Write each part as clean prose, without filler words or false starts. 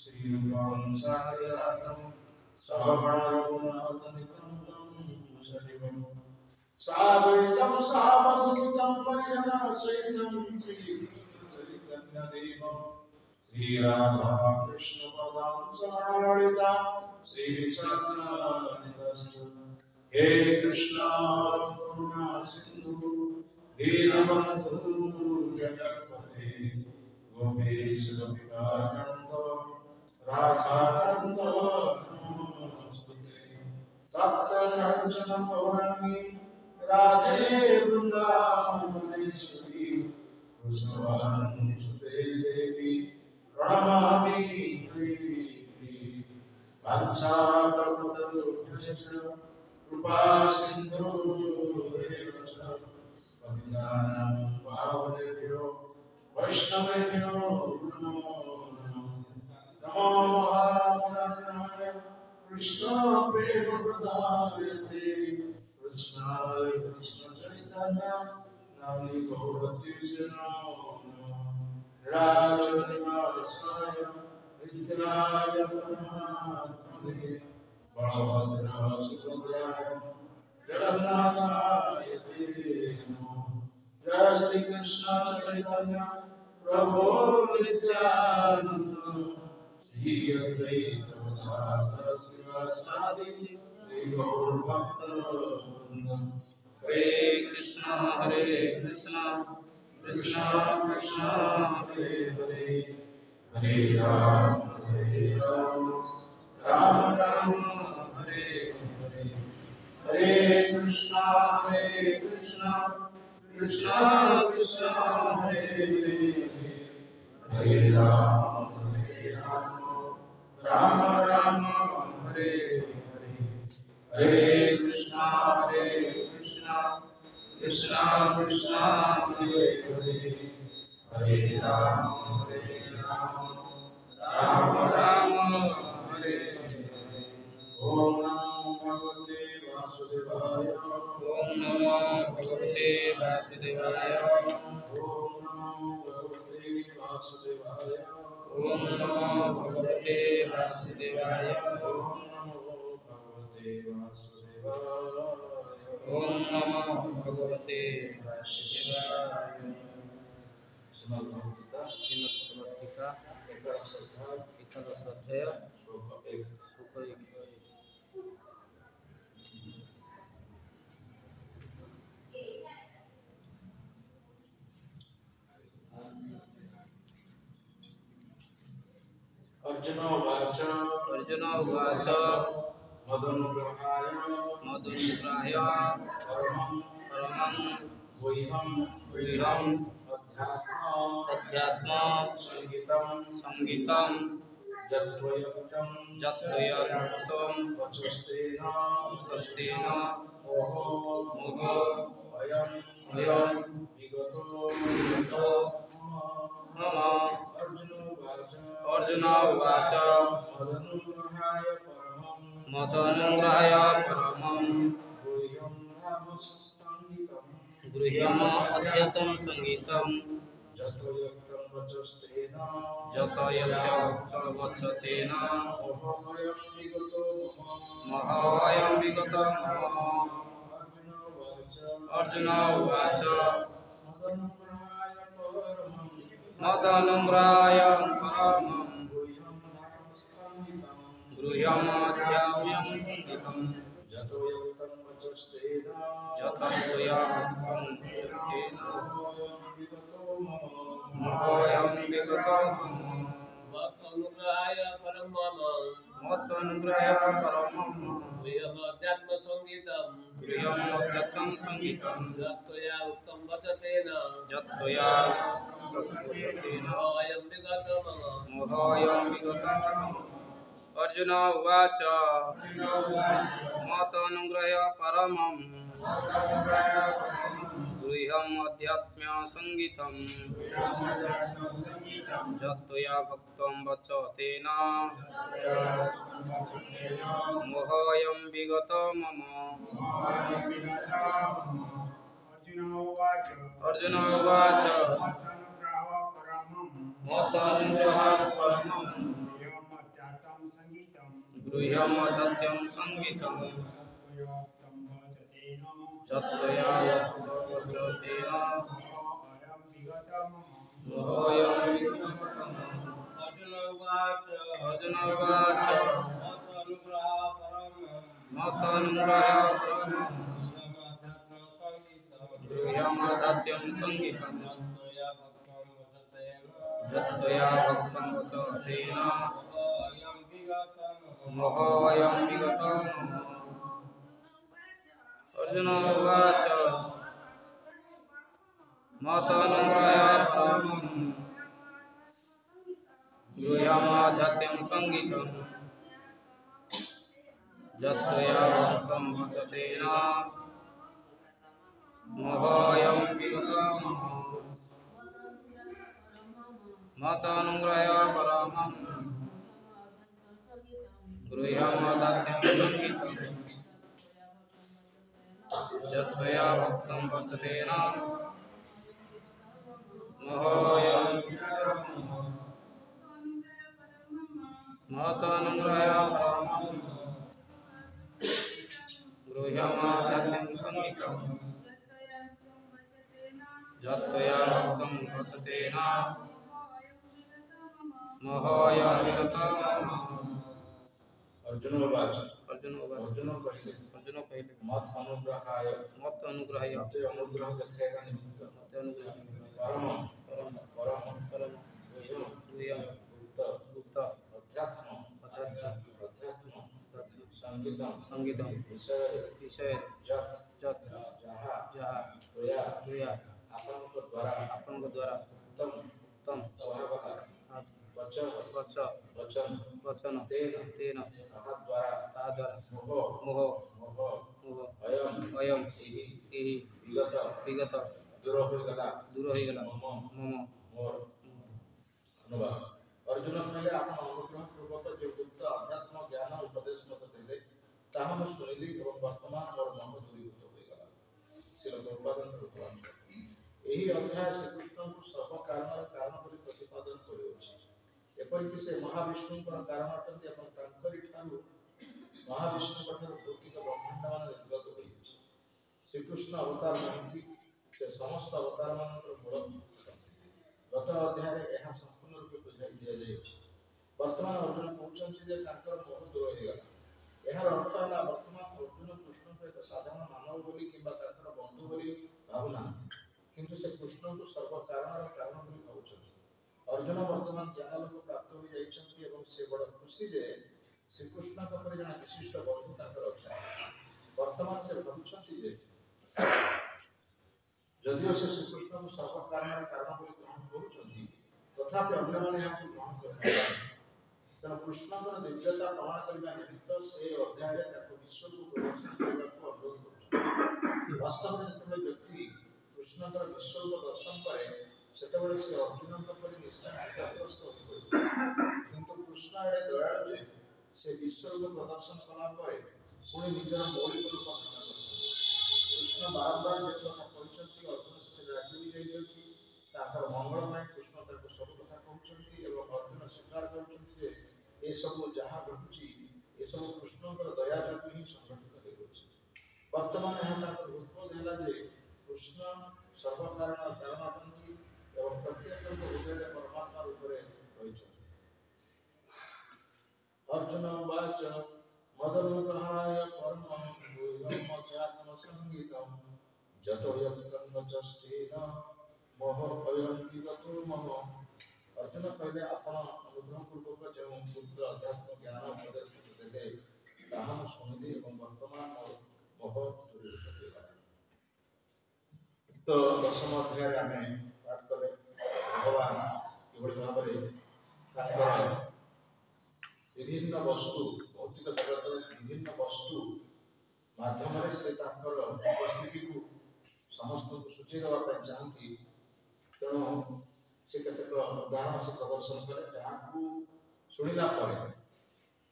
श्रीरूपं सागरातं श्रवणरघुनाथनितं सजीवं साद्वैतं सावधूतं परिजनसहितं श्रीचैतन्यदेवं श्रीराधा कृष्णपदां शरणललितां श्रीविशाखान्वितस्य हे कृष्णा करुणा सिन्धु दीनबन्धु जगत्पते गोपेश गोपिकानन्द राधाकान्त नमोस्तुते सप्तरञ्जन गौराङ्गी राधे वृन्दावनेश्वरी कृष्णवानुसुते देवी प्रणमामि हरिप्रिये वाञ्छाकल्पतरुभ्यश्च कृपा सिन्धुरेव च पतितानां पावनेभ्यो वैष्णवेभ्यो नमो नमः नमो महापुराणाय कृष्णप्रेमप्रदायते कृष्णाय कृष्णचैतन्य नाम्नि गौरतीर्थे नमो नमः राजनिवासाय विद्याय परमात्मने बलभद्राय सुभद्राय जगन्नाथाय ते नमः जय श्री कृष्ण चैतन्य प्रभु नित्यानंद श्री अद्वैत गदाधर शिवासादि श्री गौर भक्तवृंद हरे कृष्ण कृष्ण कृष्ण हरे हरे हरे राम राम राम हरे हरे हरे कृष्ण कृष्ण कृष्ण हरे हरे हरे राम राम राम हरे हरे हरे कृष्ण कृष्ण कृष्ण हरे हरे हरे राम राम राम हरे हरे ओम नमो भगवते वासुदेवाय ओम नमो भगवते वासुदेवाय ओम नमो भगवते वासुदेवाय ओम नमो भगवते वासुदेवाय ओम नमो भगवते वासुदेवाय ओम नमो भगवते वासुदेवाय श्रीमद् भगवद्गीता एकादश अध्याय श्लोक 1 अर्जुन उवाच मदनुग्रहाय परमं गुह्यं अध्यात्म संगीतं जत्वयक्तं वचस्तेन मोहो अयं विगतो मम अर्जुन उवाच मदनुग्रहाय परमं गुह्यम् अध्यतं संगीतं जतयक्तं वचस्तेन मोहोऽयं विगतो मम अर्जुन उवाच मदनुग्रहाय परमं गुह्यम् अध्यतं संगीतं जतयक्तं वचस्तेन मोहोऽयं विगतो मम मदनुग्रहाय परमं गुह्यम् अध्यतं संगीतं जत्वया उक्तं वचस्तेन मोहोऽयं विगतो मम अर्जुन उवाच मदनुग्रहाय परमं गुह्यम् अध्यात्म संगीतं जत्वया भक्तं वचस्तेन मोहोऽयं विगतो मम अर्जुन उवाच मदनुग्रहाय परमं गृह्यमधत्यं संगीतं जत्तया वचतेन मोहोऽयं अर्जुन उवाच मतानुग्रहाय परमं गृह्यमधत्यं संगीतं जत्तया भक्तं वचतेन मोहोऽयं विगतं अर्जुन उवाच मतानुग्रहाय परमं गृह्यमधत्यं संगीतं जत्तया भक्तं वचतेन मोहोऽयं विगतं मतानुग्रहाय परमं गृह्यमधत्यं संगीतं जत्तया भक्तं वचतेन मोहोऽयं मतानुग्रहाय परमं गृह्यमधत्यं संगीतं जत्तया भक्तं वचतेन मोहोऽयं विगतं अर्जुन उवाच अर्जुन कहले मत अनुग्रहाय मते अनुग्रह देखैका निमित्त मते अनुग्रह परमं परम गुह्यं गुप्त अध्यात्म संगीतं विषय जत जहा त्वया आपनक द्वारा तम वचन तेन ताहा द्वारा मोह अयम विगत दूर होइगला मम मोर अनुवाद अर्जुन कहले आपण अनुग्रह पूर्वक जो गुप्त अध्यात्म ज्ञान उपदेश मत देले ताहा मैं सुनिली एवं वर्तमान मोर मन दूरीभूत होइगला श्रील प्रभुपादन रूपवान एही अध्याय श्रीकृष्ण को सर्व कारण बोली प्रतिपादन करियोछि एपरिक से महाविष्णु कारण अटंती एवं तांकरी ठारू महाविष्णु ठारू भौतिक ब्रह्मांड मान निर्गत होइछि श्रीकृष्ण अवतार महंती से समस्त अवतार मानकर मूल गत अध्याय यह संपूर्ण रूप बुझाई दिया जाइछि वर्तमान अर्जुन पहुंचନ୍ତି जे तांकर मोह दूर होइगला एहार अर्थ है वर्तमान अर्जुन कृष्ण को एक साधारण मानव बोली किंबा तांकर बंधु बोली भावना किंतु से कृष्ण को सर्व कारण बोली भावुछନ୍ତି अर्जुन वर्तमान ज्ञान लोक प्राप्त हो जाइछନ୍ତି एवं से बड़ खुशी जे श्रीकृष्ण परे जन विशिष्ट बंधु तांकर अछନ୍ତି वर्तमान से भावुछନ୍ତି जे जदिओ से श्रीकृष्ण को सर्व कारण बोली ग्रहण करुछନ୍ତି तथापि अन्यମାନେ ଏହାକୁ ଗ୍ରହଣ କରିନାହାନ୍ତି ତେଣୁ କୃଷ୍ଣଙ୍କର ଦିବ୍ୟତା ପ୍ରମାଣ କରିବା ନିମିତ୍ତ ସେ ଅଧ୍ୟାୟରେ ତାକୁ ବିଶ୍ୱକୁ ପ୍ରଦର୍ଶନ କରିବାକୁ ଅନୁରୋଧ କରୁଛନ୍ତି ବାସ୍ତବରେ ଯେତେବେଳେ ବ୍ୟକ୍ତି କୃଷ୍ଣଙ୍କର ବିଶ୍ୱରୂପ ଦର୍ଶନ କରେ ସେତେବେଳେ ସେ ଅର୍ଜୁନଙ୍କ ପରି ନିଶ୍ଚୟ ଚିନ୍ତାଗ୍ରସ୍ତ ହୋଇପଡ଼ିବ କିନ୍ତୁ କୃଷ୍ଣ ଏଡ଼େ ଦୟାଳୁ ଯେ ସେ ବିଶ୍ୱରୂପ ପ୍ରଦର୍ଶନ କଲା ପରେ ପୁଣି ନିଜର ମୌଳିକ ରୂପ ଧାରଣ କରିଛନ୍ତି କୃଷ୍ଣ ବାରମ୍ବାର ଯେ କଥା କହିଛନ୍ତି ଅର୍ଜୁନ ସେଥିରେ ରାଜି ହୋଇଯାଇଛନ୍ତି ତାଙ୍କର ମଙ୍ଗଳ ପାଇଁ କୃଷ୍ଣ ତାଙ୍କୁ ସବୁ କଥା କହୁଛନ୍ତି ଏବଂ ଅର୍ଜୁନ ସ୍ୱୀକାର କରୁଛନ୍ତି ଯେ ଏସବୁ ଯାହା ଘଟୁଛି ଏସବୁ କୃଷ୍ଣଙ୍କର ଦୟା ଯୋଗୁଁ ହିଁ ସଂଗଠିତ ହେଉଛି ବର୍ତ୍ତମାନ ଏହା ତାଙ୍କର ଉଦ୍ବୋଧ ହେଲା ଯେ କୃଷ୍ଣ ସର୍ବକାରଣ ଅଟନ୍ତି ଏବଂ ପ୍ରତ୍ୟେକଙ୍କ ହୃଦୟରେ ପରମାତ୍ମା ରୂପରେ ରହିଛନ୍ତି अर्जुन उवाच मदनुग्रहाय परमं गुह्यम् अध्यात्म संगीतं जतो यत्तं वचस्तेन मोह अयं विगतो मम अर्जुन कहले आपण अनुग्रह पूर्वक जो बुद्ध अध्यात्म ज्ञान उपदेश देले ताहा मैं सुनिली एवं वर्तमान मोह दूरीभूत होइगला तो दशम अध्याय आमे पाठ कले भगवान किभଳି भाବରେ ତାଙ୍କର विभिन्न वस्तु भौतिक जगत विभिन्न वस्तु माध्यम से उपस्थिति को समस्त को सूची देवा चाहती तेणु से केतक उदाहरण से प्रदर्शन करे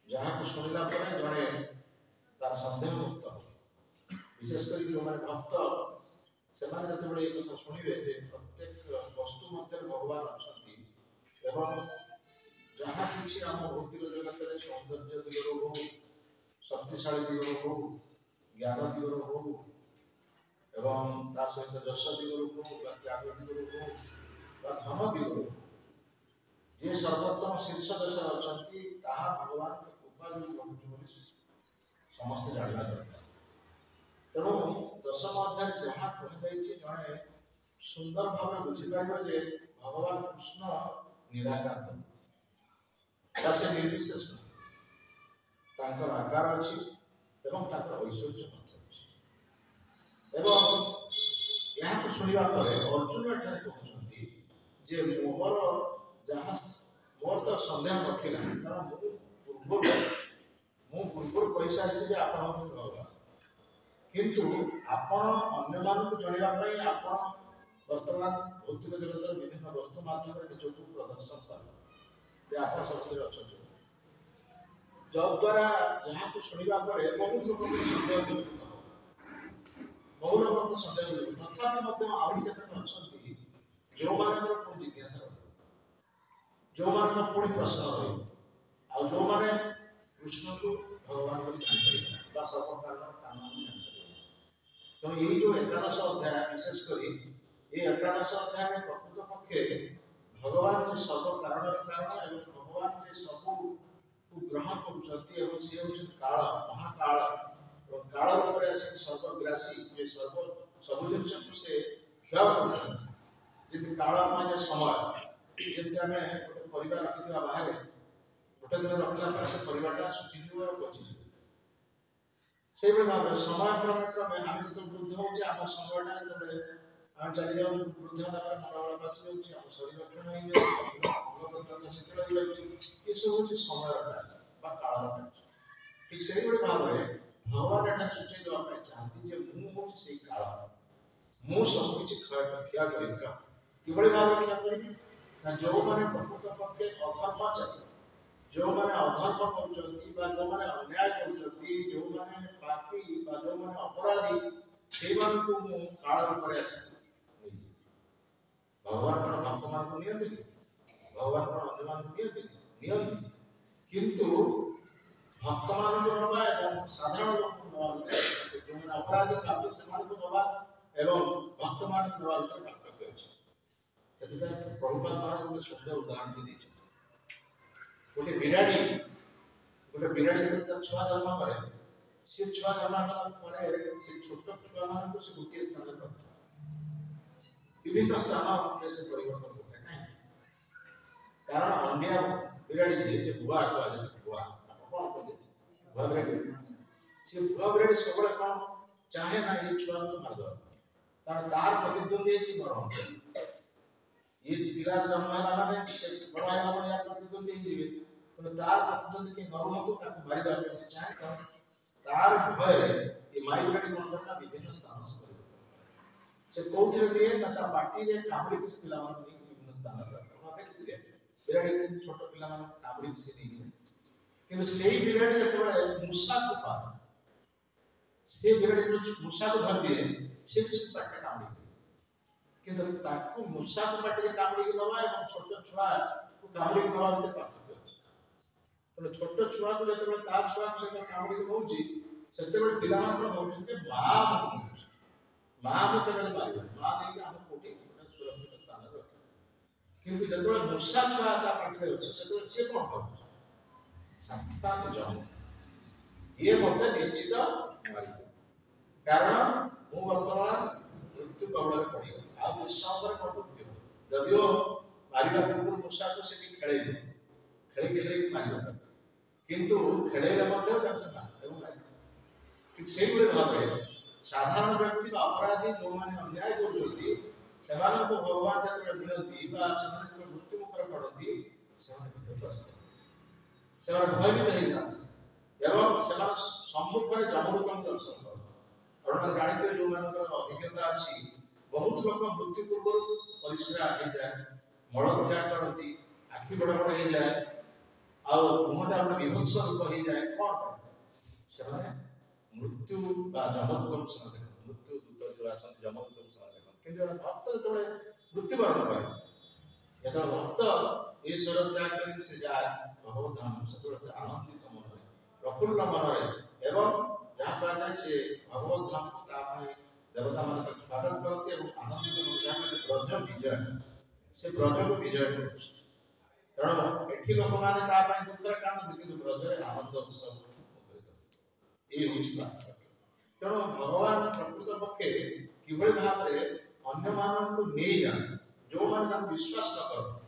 जहाँ शुणिला जड़े तार सन्देह मुक्त विशेषकर जो मैंने भक्त से जो कथा शुणे प्रत्येक वस्तु मध्य भगवान अच्छा एवं जहाँ किसी आम भौतिक जगत में सौंदर्य दिगरो हो, शक्तिशाली दिगरो हो, ज्ञान दिगरो हो एवं ता सहित यश दिगरो हो बा त्याग दिगरो हो बा धन दिगरो हो जे सर्वोत्तम शीर्ष देश अछंती ताहा भगवान के कृपा जो रहुछि बोली समस्त जानिबा दरकार। तेणु दशम अध्याय जहाँ कहुଯାଇଛି जड़े सुंदर भाव बुझीपार जे भगवान कृष्ण निराकार से निर्विशेष आकार अच्छी एवं ऐश्वर्य यहाँ शुणा अर्जुन एठारे कहते जे मोर जहाँ मोर तो सन्देह नाला कारण पूर्व कही सारी आप भगवान किंतु आपण अन्य मानक जानापी आप वर्तमान भौतिक जगत विभिन्न वस्तु माध्यम निजक प्रदर्शन कर आप शक्ति अच्छा जद्वारा जहाँ को शुणा बहुत लोग सन्देह बहुत लोग सन्देह तथापि आहरी केत अच्छा जो मान जिज्ञासा जो मान पुणी प्रश्न रही जो मैंने कृष्ण को भगवान को जानते सर्वकार काम तो ये जो एकादश अध्याय विशेषकर ये एकादश अध्याय प्रकृत पक्षे भगवान जो सर्व कारण कारण भगवान जो सब ग्रहण कर सी हूँ काल महाकाल और काल रूप से सर्वग्रासी जो सर्व सब जिन को से क्षय कर काल माने समय जमी आम गोटे परिवार रखी बाहर गोटे दिन रखला से परिवारटा सुखीजी और बची से भाव समय क्रमे क्रमे आम जो वृद्ध हो आम समयटा जो आम चली जाऊँ वृद्ध मनोबल बाची जाऊँगी आम शरीर क्षण हो शिथिल ये सब हूँ समय काल ठीक से भाव में भगवान एटा सूचई देवाई चाहती मुझे काल मु सबकि क्षय कर किभली भाव क्या करी जो मैंने प्रकृत पक्षे अधर्म चाहिए जो मैंने अधर्म कर जो मैंने अन्याय कर जो मैंने पापी जो मैंने अपराधी से काल रूप भगवान भक्त मान को नियंत्रण भगवान अन्य मान नियंत्रण किंतु भक्त मान साधारण लोग जो मैंने अपराधी पापी से नवा एवं भक्त मान पार्थक्य अच्छे प्रभुपाद महाराज गोटे सुंदर उदाहरण दी गोटे बिराड़ी छुआ जन्म करे सी छुआ जन्म कला से छोट छुआ मान से गोटे स्थान रखे विभिन्न स्थान से परिवर्तन होता है कारण अन्य बिराड़ी भुआ भुआ भुआ बिराड़ी सी भुआ बिराड़ी सब कौन चाहे ना ये छुआ को मारद कारण तार प्रतिद्वंदी कि बड़ ये पिला जन्म है माने से बड़ा है माने यार प्रतिद्वंदी जीवे तो तार प्रतिद्वंदी के नरम को ताको मारी देबे चाहे तो तार भय ये माई बिराड़ी कोन का विभिन्न स्थान से से कोथरे लिए नसा पार्टी रे कामड़ी किस पिला मान नहीं विभिन्न स्थान पर ओना देखिए बिराड़ी छोट पिला मान कामड़ी से नहीं किंतु सेही बिराड़ी जेतबे मूसा को पा से बिराड़ी जो मूसा को धर दिए से पाटे कामड़ी किंतु ताको मूसा को पाटे कामड़ी के नवा एवं छोट छुआ को कामड़ी के नवा भीतर पार्थक्य तो छोट छुआ को जेतबे ता छुआ से कामड़ी को होउची सेतबे पिला मान को होउची माँ को केवल मारे माँ देखिए हम कोटी सुरक्षित स्थान रखे किंतु जब मूसा छुआ का पाटे अच्छे से सी कौन कर साक्षात जम ये मत निश्चित मारी कारण मु वर्तमान मृत्यु कबल पड़ी आ निश्चय मृत्यु जदियो मारिबा पूर्व मूसा को से खेले मारिबा किंतु खेले मध्य दर्शन एवं ठीक से भाव साधारण व्यक्ति अपराधी जो मैंने अन्याय कर भगवान जो मिलती मृत्यु मुखर पड़ती से भयभीत होता एवं सम्मुख में जमदूत दर्शन कर जानते जो मान अभिज्ञता अच्छी बहुत लोग मृत्यु पूर्व परिश्रा हो जाए मलत्याग करती आखि बड़ बड़ हो जाए मुहटा गोटे विभत्स रूप हो जाए कौन से मृत्यु जमदूत मृत्यु दूत जो आसन जमदूत किंतु भक्त जो मृत्युवरण करे जो भक्त ईश्वर त्याग कर से जाए भगवत धाम से आनंदित प्रफुल्ल मनरे एवं जहाँ कहा से भगवत धाम को देवता मान स्वागत करते और आनंदित ब्रज विजय से ब्रज को विजय करुच्छ तेणु एठी लोक मैंने दुखरे कांदती कि ब्रजरे आनंद उत्सव ये हूँ तेणु भगवान प्रकृत पक्षे किभଳି भाବରେ ଅନ୍ୟମାନଙ୍କୁ ନେଇ ଯାଆନ୍ତି ଯେଉଁମାନେ ତାଙ୍କୁ ବିଶ୍ୱାସ ନ କରନ୍ତି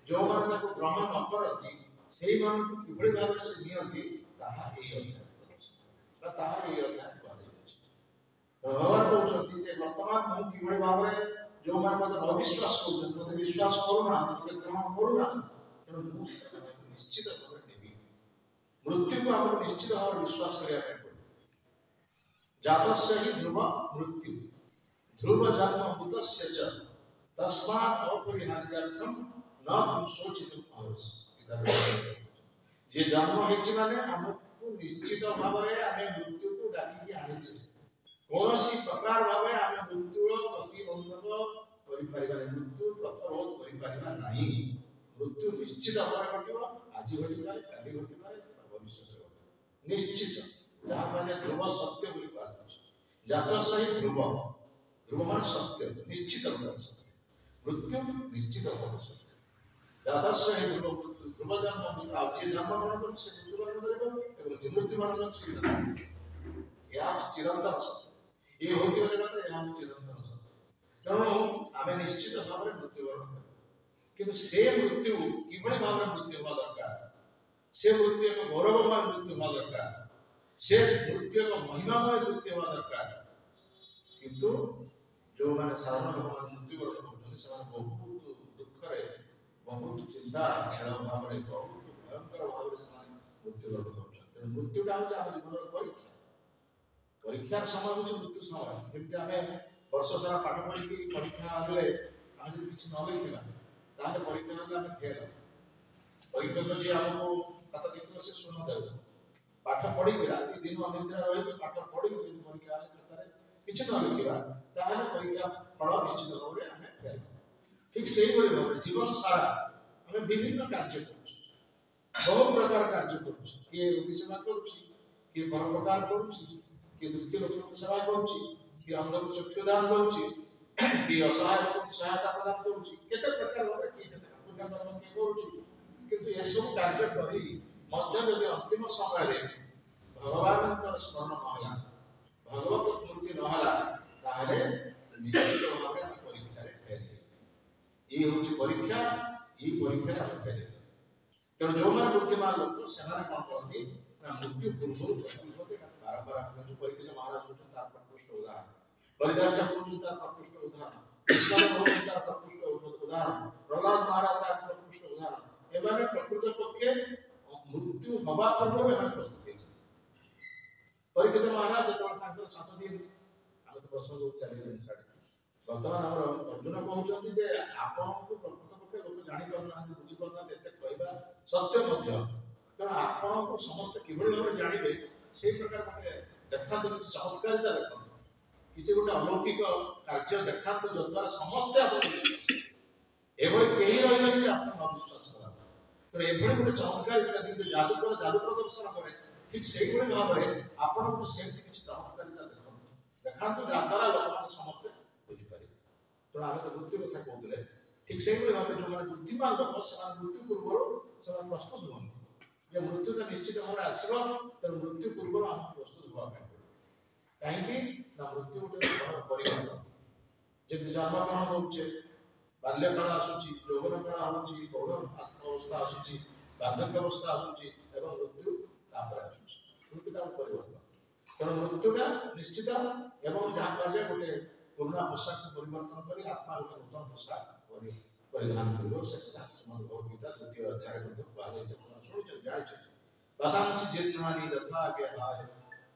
ଯେଉଁମାନେ ତାଙ୍କୁ ଗ୍ରହଣ ନ କରନ୍ତି ସେଇମାନଙ୍କୁ କିଭଳି ଭାବରେ ସେ ନିଅନ୍ତି ତାହା ଏହି ଅଧ୍ୟାୟ କୁହାଯାଇଛି। ଭଗବାନ କହୁଛନ୍ତି ଯେ ବର୍ତ୍ତମାନ ମୁଁ କିଭଳି ଭାବରେ ଯେଉଁମାନେ ମୋତେ ଅବିଶ୍ୱାସ କରୁଛନ୍ତି ମୋତେ ବିଶ୍ୱାସ କରୁନାହାନ୍ତି ମୋତେ ଗ୍ରହଣ କରୁନାହାନ୍ତି ତେଣୁ ମୁଁ ସେମାନଙ୍କୁ ନିଶ୍ଚିତ ଭାବରେ ନେବି। ମୃତ୍ୟୁକୁ ଆମର ନିଶ୍ଚିତ ଭାବରେ ବିଶ୍ୱାସ କରିବା ପାଇଁ ପଡ଼ିବ। जातस्य हि ध्रुव मृत्यु ध्रुव जन्म भूतस्य च तस्मात् अपरिहार्यार्थम न तुम सोचितुम आवश्यक। जे जन्म हेछि माने हमको निश्चित भाबरे आमे मृत्यु को डाकी आनिछे कोनोसी प्रकार भाबे आमे मृत्यु प्रतिबंधक करि परिबा मृत्यु प्रतिरोध करि परिबा नाही। मृत्यु निश्चित भाबरे घटिबो आज घटिबा काली घटिबा भविष्य निश्चित जहाँ माने ध्रुव सत्य बोली जात सही ध्रुव ध्रुव मान सत्य निश्चित मृत्यु निश्चित जात सही ध्रुव मृत्यु ध्रुव जन्म आज जन्म ग्रहण कर से मृत्युवरण करिबो एवं मृत्युवरण चिरंतन या चिरंतन सत्य ये भौतिक जगत या चिरंतन सत्य तेणु आमे निश्चित भाव में मृत्युवरण कर किंतु से मृत्यु किभଳି भाव में मृत्यु होगा दरकार से मृत्यु एक गौरवमय मृत्यु होगा दरकार से मृत्यु एक महिमामय मृत्यु होगा दरकार किंतु जो माने साधारण लोक मृत्युवरण करछन से बहुत दुखरे बहुत चिंता छल भाव में बहुत भयंकर भाव में मृत्युवरण करछन मृत्युटा हो हम जीवन परीक्षा परीक्षा समय हो मृत्यु समय जेमति आमे वर्ष सारा पाठ पढ़ी परीक्षा आले हम जब किछ न लिखिबा ताले परीक्षा आले हम फेल परीक्षा जे हमको खाता देखियो से सुन देबो पाठ पढ़ी राति दिन अनिद्रा रही पाठ पढ़ी परीक्षा खातार किसी न लिखा ताहले परीक्षा फल निश्चित भाव में आम फेल ठीक से भाव जीवन सारा आम विभिन्न कार्य कर बहुत प्रकार कार्य कर किए रोगी सेवा किए परोपकार किए दुखी लोक सेवा किए अंध को चक्षुदान किए असहाय लोक सहायता प्रदान करते प्रकार भाव किए पुण्यकर्म किए किंतु ये सब कार्य करी अंतिम समय भगवान स्मरण नहला भगवत मूर्ति नहला ताहले निश्चित भाव में परीक्षा फेल ये हूँ परीक्षा ये परीक्षा फेल तेणु जो मैंने बुद्धिमान लोग से कौन करती मृत्यु पूर्व बारंबार जो परीक्षा महाराज तार प्रकृष्ट उदाहरण हरिदास ठाकुर तार प्रकृष्ट उदाहरण तार प्रकृष्ट उदाहरण प्रहलाद महाराज तार प्रकृष्ट उदाहरण एमाने प्रकृत पक्षे मृत्यु हवा पूर्व में प्रस्तुत परीक्षित महाराज जो 7 दिन आम तो प्रश्न चली बर्तमान आम अर्जुन कहते जे आपको प्रकृत पक्षे लोक जापना बुझी पाना एत कहवा सत्य तेणु आपको समस्त किभଳି भाव जानवे से प्रकार मैंने देखा किसी चमत्कारिता देखो किसी गोटे अलौकिक कार्य देखा जद्वारा समस्ते एभली कहीं रही आप विश्वास करा तेणु एभली गोटे चमत्कारिता जादूकर जादू प्रदर्शन करे ठीक से भाव में आपको सेमती किसी चमत्कारिता देखा जद्वारा लोक समस्ते बुझीपारे तेणु आम तो मृत्यु कथा कहते ठीक से भाव में जो बुद्धिमान लोक मृत्यु पूर्व से प्रस्तुत नुहति जे मृत्यु तो निश्चित भाव में आसो तेणु मृत्यु पूर्व आम प्रस्तुत हाँ कहीं मृत्यु गोटे परिवर्तन जब जन्मग्रहण होचे बाल्यकाल आसूची यौवन काल आसूची गौण अवस्था आसूची बार्धक्य अवस्था आसूची एवं मृत्यु मृत्युटा परिवर्तन तेणु मृत्युटा निश्चित एवं जहाँ कह गोटे पुराना पोशाक परिवर्तन कर आत्मा गोटे नूतन पोशाक परिधान कर भगवदगीता 2य अध्याय वसांसि जिह्नानि तथा गेहाय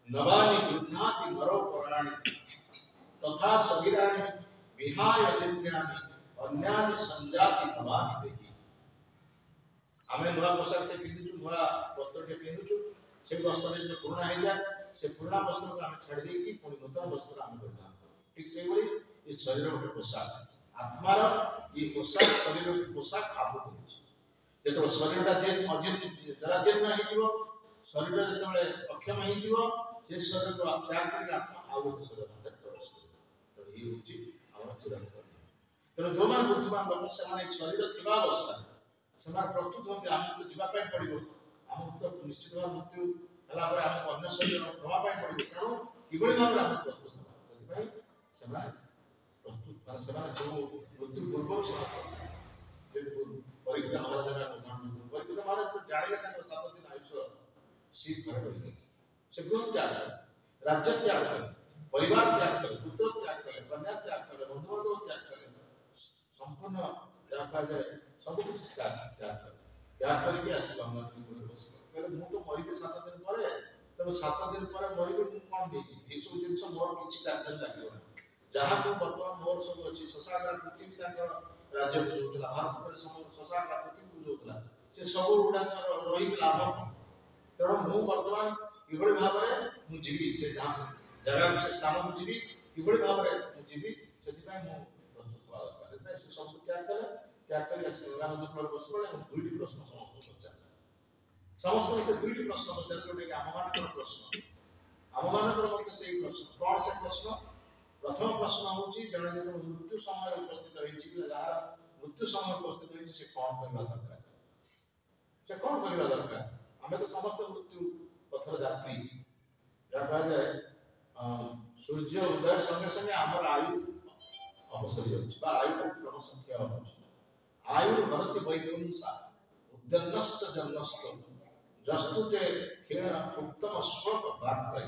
नवानि गृह्णाति नरो पराणि तथा शरीराणि विहाय जिह्नानि अन्यानि संजाति नवानि देहि आमे नवा पोशाक पिंधुछु नवा वस्त्र पिंधुछु से वस्त्र जो पुराना हो जाए से पुराना वस्त्र को आम छाड़ देकी पुणी नूतन वस्त्र आम परिधान ठीक से ये शरीर गोटे पोशाक आत्मार ये पोशाक शरीर पोशाक आपको जो शरीरटा जरा जीर्ण हो शरीर जिते अक्षम हो शरीर को त्याग करके आत्मा आउ गोटे शरीर मध्य प्रवेश कर तो ये हूँ चिरंतन तेणु जो मैंने बुद्धिमान लोक से शरीर थिबा अवस्था से प्रस्तुत होते आमको तो जावाई पड़ो आमको तो निश्चित भाव मृत्यु है आमको अन्य शरीर प्रभाव पड़ो तेणु किभली भाव आम प्रस्तुत होगा से प्रस्तुत मान से जो मृत्यु पूर्व परीक्षा महाराज परीक्षा महाराज तो जाने 7 दिन आयुष सीट घर से गृह त्याग राज्य त्याग करे परिवार त्याग करे पुत्र त्याग करे कन्या त्याग करे बंधु बांधव त्याग करे संपूर्ण त्याग करे सब कुछ त्याग करके आसिल कहले मु तो मरी 7 दिन पर तब 7 दिन पर मरी कौन देगी ये सब जिन मोर किसी कार्य लगे जहाँ को बर्तमान मोर सब अच्छी शशाकार पृथ्वी राज्य को जोला भारत पर शशाकार पृथ्वी को जोला से सब गुड़ा रही लाभ तेणु मु बर्तमान किभली भाव में मु जीवी से जगह से स्थान को जीवी किभली भाव में मु जीवी से मु प्रस्तुत हुआ दरकार से सब त्याग कर गंगानंद कुल बस पड़े दुईटी प्रश्न समस्त पचार समस्त दुईटी प्रश्न पचार जोटे आम मान प्रश्न आम मान से प्रश्न कौन से प्रश्न प्रथम प्रश्न हूँ जड़े जो मृत्यु समय उपस्थित होती मृत्यु समय उपस्थित होती से कौन करवा दरकार से कौन करवा दरकार आम तो समस्त मृत्यु पथर यात्री जहाँ कह जाए सूर्य उदय संगे संगे आमर आयु अवसर आयुटा क्रमसंख्या आयु भरती वैकुंसा उद्यन्नस्त जन्मस्त जस्तुते क्षीण उत्तम श्लोक वार्ता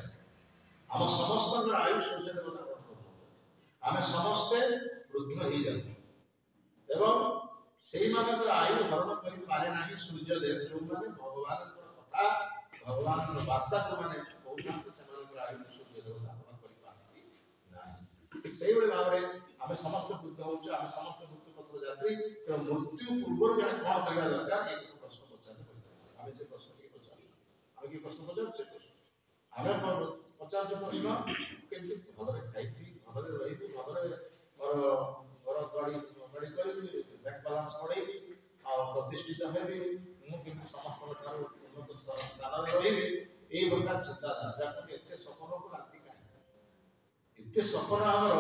आम समस्त आयु सूर्य देवता आम समस्ते वृद्ध हो जाऊँ एवं से आयु हरण कर पारे ना सूर्यदेव जो मैंने भगवान कथा भगवान वार्ता जो मैंने कहते आयु सूर्य देवता हरण कर पारती ना से भाव में आम समस्त वृद्ध हो समस्त मृत्यु पत्र यात्री मृत्यु पूर्व जन कौन करवा दरकार एक प्रश्न पचार आम से प्रश्न के पचार आम कि प्रश्न पचार से प्रश्न आम पचार प्रश्न केमती भलरे खाई भलरे रही भलरे घर गड़ी कर बैंक बालांस बढ़े प्रतिष्ठित हेबी मुझे समस्त उन्नत स्थान रही ये प्रकार चिंताधारा जहाँकि एत सपन को राति कहीं एत सपन आमर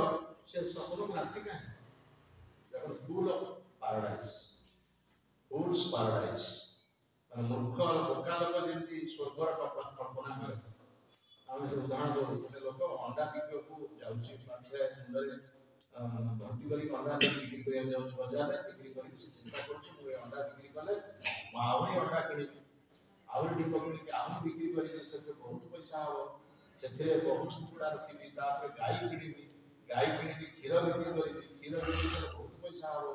से सपन को राति कहीं full of paradise fools paradise मूर्ख बोका लोक जमी स्वर्गर कल्पना करे आम से उदाहरण दो गोटे लोक अंडा बिक जाऊँगी मुंडे भर्ती कर अंडा बिक्री कर बजार में बिक्री कर चिंता कर अंडा बिक्री कले आहरी अंडा कि आहरी डिम कि आहरी बिक्री कर बहुत पैसा हम से बहुत कुकुड़ा रखी गाई किणी गाई किणी क्षीर बिक्री करी क्षीर बिक्री बहुत पैसा हम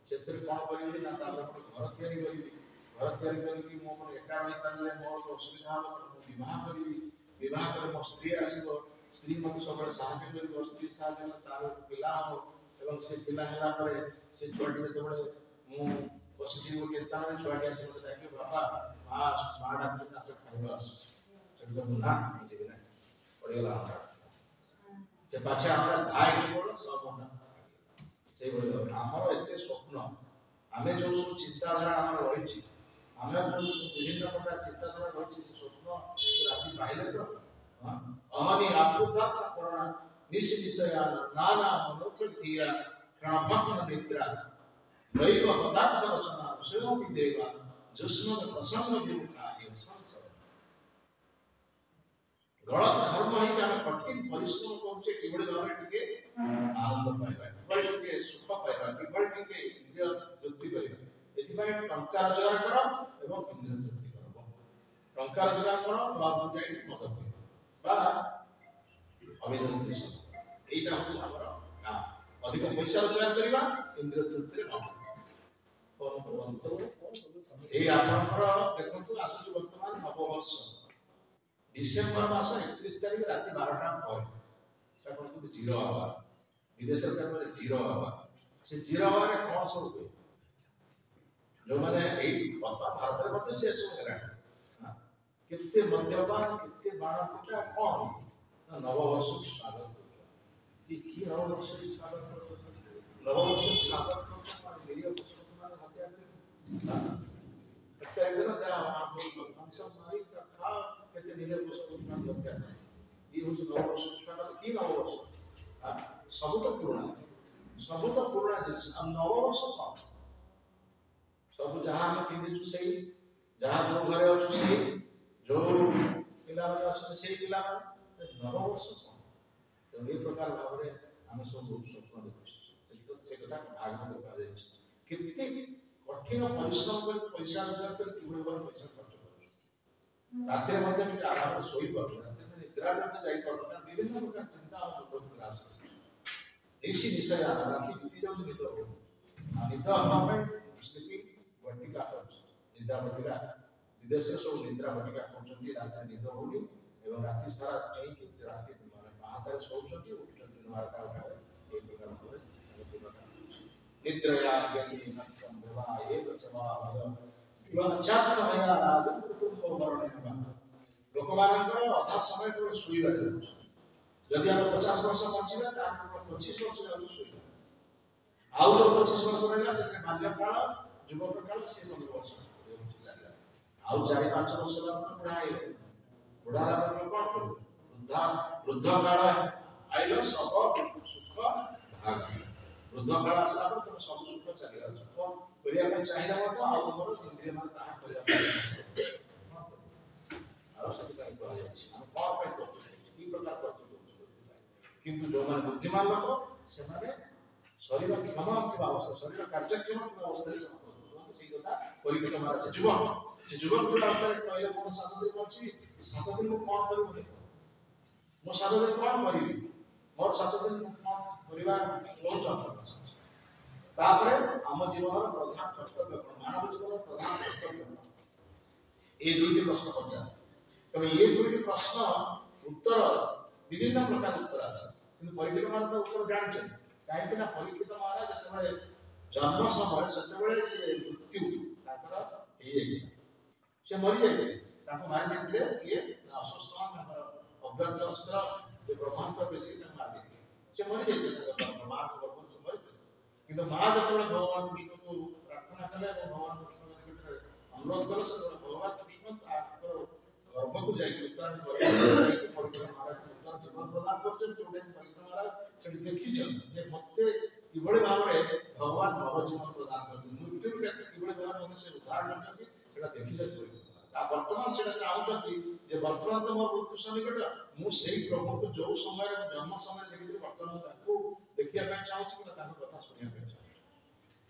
से कौन करी घर या घर या मो एका रही पारे मोर असुविधा हम बह करी बह कर मो स्त्री आसो स्त्री मत सब साहय कर स्त्री साहय तार पिला हम एवं से पिला से छुआटी जो मु बस गोटे स्थान में छुआटी आस मत डाक बाबा माँ माँ डाक खाଇବା आस ना जी ना पड़ेगा से पाछे हमारा भाई बोल सब अंडा से आमर एत स्वप्न आम जो सब चिंताधारा आम रही आम जो विभिन्न प्रकार चिंताधारा रही स्वप्न राति पाइले तो अहनी आत्मप्राप्त करण निश्चया नाना मनोथिया क्षणभग्न निद्रा दैव पदार्थ रचना विषयों की देवा जुष्म प्रसन्न विमुखा गलत धर्म है कि आम कठिन परिश्रम करुचे किभली भाव टिके आनंद पाइबा किभली टिके सुख पाइबा किभली टिके इंद्रिय तृप्ति करिबा एथिबाई टंका रोजगार कर एवं इंद्रिय तृप्ति कर टंका रोजगार कर बाबू जाई मत बा अभिधन दृश्य एटा हो हमर काम अधिक पैसा रोजगार करिबा इंद्रिय तृप्ति रे ए आपनकर देखंतु आसु वर्तमान नववर्ष डिसेंबर मास 31 तारीख रात 12टा पर से जीरो आवा विदेश सरकार जीरो आवा से जीरो आवा रे कौन सब हुए जो माने ए भारत रे मत से सब करा कितने मद्यपान कितने बाण पिटा कौन नववर्ष स्वागत ये की नववर्ष स्वागत नववर्ष स्वागत मेरी पुस्तक हत्या कर एकदम क्या आप सब मारी का ଦିନେ ବର୍ଷ ପୁଷ୍ପା ଦରକାର ନାହିଁ ଇଏ ହେଉଛି ନବବର୍ଷ ପୁଷ୍ପା କି ନବବର୍ଷ ସବୁ ତ ପୁରୁଣା ଜିନିଷ ଆଉ ନବବର୍ଷ କ'ଣ ସବୁ ଯାହା ଆମେ ପିନ୍ଧିଛୁ ସେଇ ଯାହା ଯୋଉ ଘରେ ଅଛୁ ସେଇ ଯୋଉ ପିଲାମାନେ ଅଛନ୍ତି ସେଇ ପିଲାମାନେ ନବବର୍ଷ କ'ଣ ତେଣୁ ଏ ପ୍ରକାର ଭାବରେ ଆମେ ସବୁ ସ୍ୱପ୍ନ ଦେଖୁଛୁ ସେ କଥା ଆଗକୁ କୁହାଯାଇଛି କେତେ କଠିନ ପରିଶ୍ରମ କରି ପଇସା ରୋଜଗାର କରି କିଭଳି ଭାବରେ ପଇସା ଖର୍ଚ୍ଚ କରୁଛୁ ରାତିରେ ମଧ୍ୟ ଟିକେ ଆରାମରେ ଶୋଇପାରୁଛୁ ରାତିରେ ନିଦ୍ରା ମଧ୍ୟ ଯାଇପାରୁଛୁ କାରଣ ବିଭିନ୍ନ ପ୍ରକାର ଚିନ୍ତା ଆମ ମୁଣ୍ଡ ଭିତରେ ଆସୁଛି ଏସି ବିଷୟ ରାତି ବିତି ଯାଉଛି ନିଦ ହଉନି ଆଉ ନିଦ ହେବା ପାଇଁ ସ୍ଲିପିଂ ବଟିକା ଖାଉଛି ନିଦ୍ରା ବଟିକା ବିଦେଶରେ ସବୁ ନିଦ୍ରା ବଟିକା ଖାଉଛନ୍ତି ରାତିରେ ନିଦ ହଉନି ଏବଂ ରାତି ସାରା ଚେଇଁକି ରାତି ବାହାରେ ଶୋଉଛନ୍ତି ଉଠୁଛନ୍ତି ନୂଆଟା ଉଠାରେ এই ପ୍ରକାର ଭାବରେ ନିଦ୍ରୟା ଲୋକମାନଙ୍କର ଅଧା ସମୟ କେବଳ ଶୋଇବାରେ ରହୁଛି ଯଦି ଆମେ 50 ବର୍ଷ ବଞ୍ଚିବା ତାହେଲେ 25 ବର୍ଷ ଯାଉଛି ଶୋଇବା ଆଉ ଯୋଉ 25 ବର୍ଷ ରହିଲା ସେଥିରେ ବାଲ୍ୟକାଳ ଯୁବକକାଳ ସେ 90 ବର୍ଷ ଆଉ 4-5 ବର୍ଷ ବୁଢା ହେଇଗଲେ ବୁଢା ହେଲା ପରେ କ'ଣ କରିବ ବୃଦ୍ଧ କାଳ ଆଇଲ ସବ ସୁଖ ଭାଗ ବୃଦ୍ଧ କାଳ ଆସିଲା ପରେ ତମ ସବୁ ସୁଖ ଚାଲିଲା ସୁଖ କରିବା ପାଇଁ ଚାହିଦା ମଧ୍ୟ ଆଉ ତମର ଇନ୍ଦ୍ରିୟ ମାନେ ତାହା କରିବା ପାଇଁ ଆଉ ସେଥିପାଇଁ କୁହାଯାଇଛି ଆମେ କ'ଣ ପାଇଁ କରୁଛୁ କି ପ୍ରକାର କରୁଛୁ କିନ୍ତୁ ଯୋଉମାନେ ବୁଦ୍ଧିମାନ ଲୋକ ସେମାନେ ଶରୀର କ୍ଷମ ଥିବା ଅବସ୍ଥା ଶରୀର କାର୍ଯ୍ୟକ୍ଷମ ଥିବା ଅବସ୍ଥାରେ ସେଇ କଥା ପରିକୃତ ମାରା ଯୁବକ ସେ ଯୁବକ ଥିବା ଅବସ୍ଥାରେ କହିଲେ ମୋର 7 ଦିନ ଅଛି 7 ଦିନ ମୁଁ କ'ଣ କରିବି ମୁଁ 7 ଦିନ କ'ଣ କରିବି ମୋର 7 ଦିନ ମୁଁ କ'ଣ କରିବା ବହୁତ ତାପରେ ଆମ ଜୀବନର ପ୍ରଧାନ କର୍ତ୍ତବ୍ୟ ମାନବ ଜୀବନର ପ୍ରଧାନ କର୍ତ୍ତବ୍ୟ এই দুইটি প্রশ্ন পচারে তবে এই দুইটি প্রশ্ন উত্তর বিভিন্ন প্রকার উত্তর আছে কিন্তু পরীক্ষিত মহারাজ উত্তর জানেন কাইকি না পরীক্ষিত মহারাজ যেতবে জন্ম সময় সেতবে সে মৃত্যু তাଙ୍କର ହେଇଯାଇଥିଲା সে মরি ଯାଇଥିଲେ ତାଙ୍କୁ ମାରି ଦେଇଥିଲେ କିଏ ଅସୁସ୍ଥ ତାଙ୍କର ଅବ୍ୟର୍ଥ ଅସ୍ତ୍ର ଯେ ବ୍ରହ୍ମାସ୍ତ୍ର ବେଶୀ ତାଙ୍କୁ ମାରି ଦେଇଥିଲେ ସେ ମରି ଯାଇଥିଲେ ମା କିନ୍ତୁ ମା ଯେତେବେଳେ ଭଗବାନ କୃଷ୍ଣଙ୍କୁ ପ୍ରାର୍ଥନା କଲେ ଏବଂ ଭଗବାନ କୃଷ୍ଣଙ୍କ ନିକଟରେ ଅନୁରୋଧ କଲେ ସେତେବେଳେ ଭଗବାନ କୃଷ୍ଣ ତାଙ୍କର ଗର୍ଭକୁ ଯାଇକି ପରୀକ୍ଷା ମହାରାଜ ପ୍ରଦାନ କରିଛନ୍ତି ଯୋଉଟା ପରୀକ୍ଷା ମହାରାଜ ସେଠି ଦେଖିଛନ୍ତି ଯେ ମତେ କିଭଳି ଭାବରେ ଭଗବାନ ନବଜୀବନ ପ୍ରଦାନ କରିଛନ୍ତି ମୃତ୍ୟୁରୁ କିଭଳି ଭାବରେ ମୋତେ ସେ ଉଦ୍ଧାର କରିଛନ୍ତି ସେଟା ଦେଖିଛନ୍ତି ବର୍ତ୍ତମାନ ସେଟା ଚାହୁଁଛନ୍ତି ଯେ ବର୍ତ୍ତମାନ ତ ମୋ ମୃତ୍ୟୁ ସନ୍ନିକଟ ମୁଁ ସେଇ ପ୍ରଭୁଙ୍କୁ ଯୋଉ ସମୟରେ ଜନ୍ମ ସମୟରେ ଦେଖିଥିଲି ବର୍ତ୍ତମାନ ତାଙ୍କୁ ଦେଖିବା ପାଇଁ ଚାହୁଁଛି କିମ୍ବା ତାଙ୍କ କଥା ଶୁଣିବା ପାଇଁ ଚାହୁଁଛି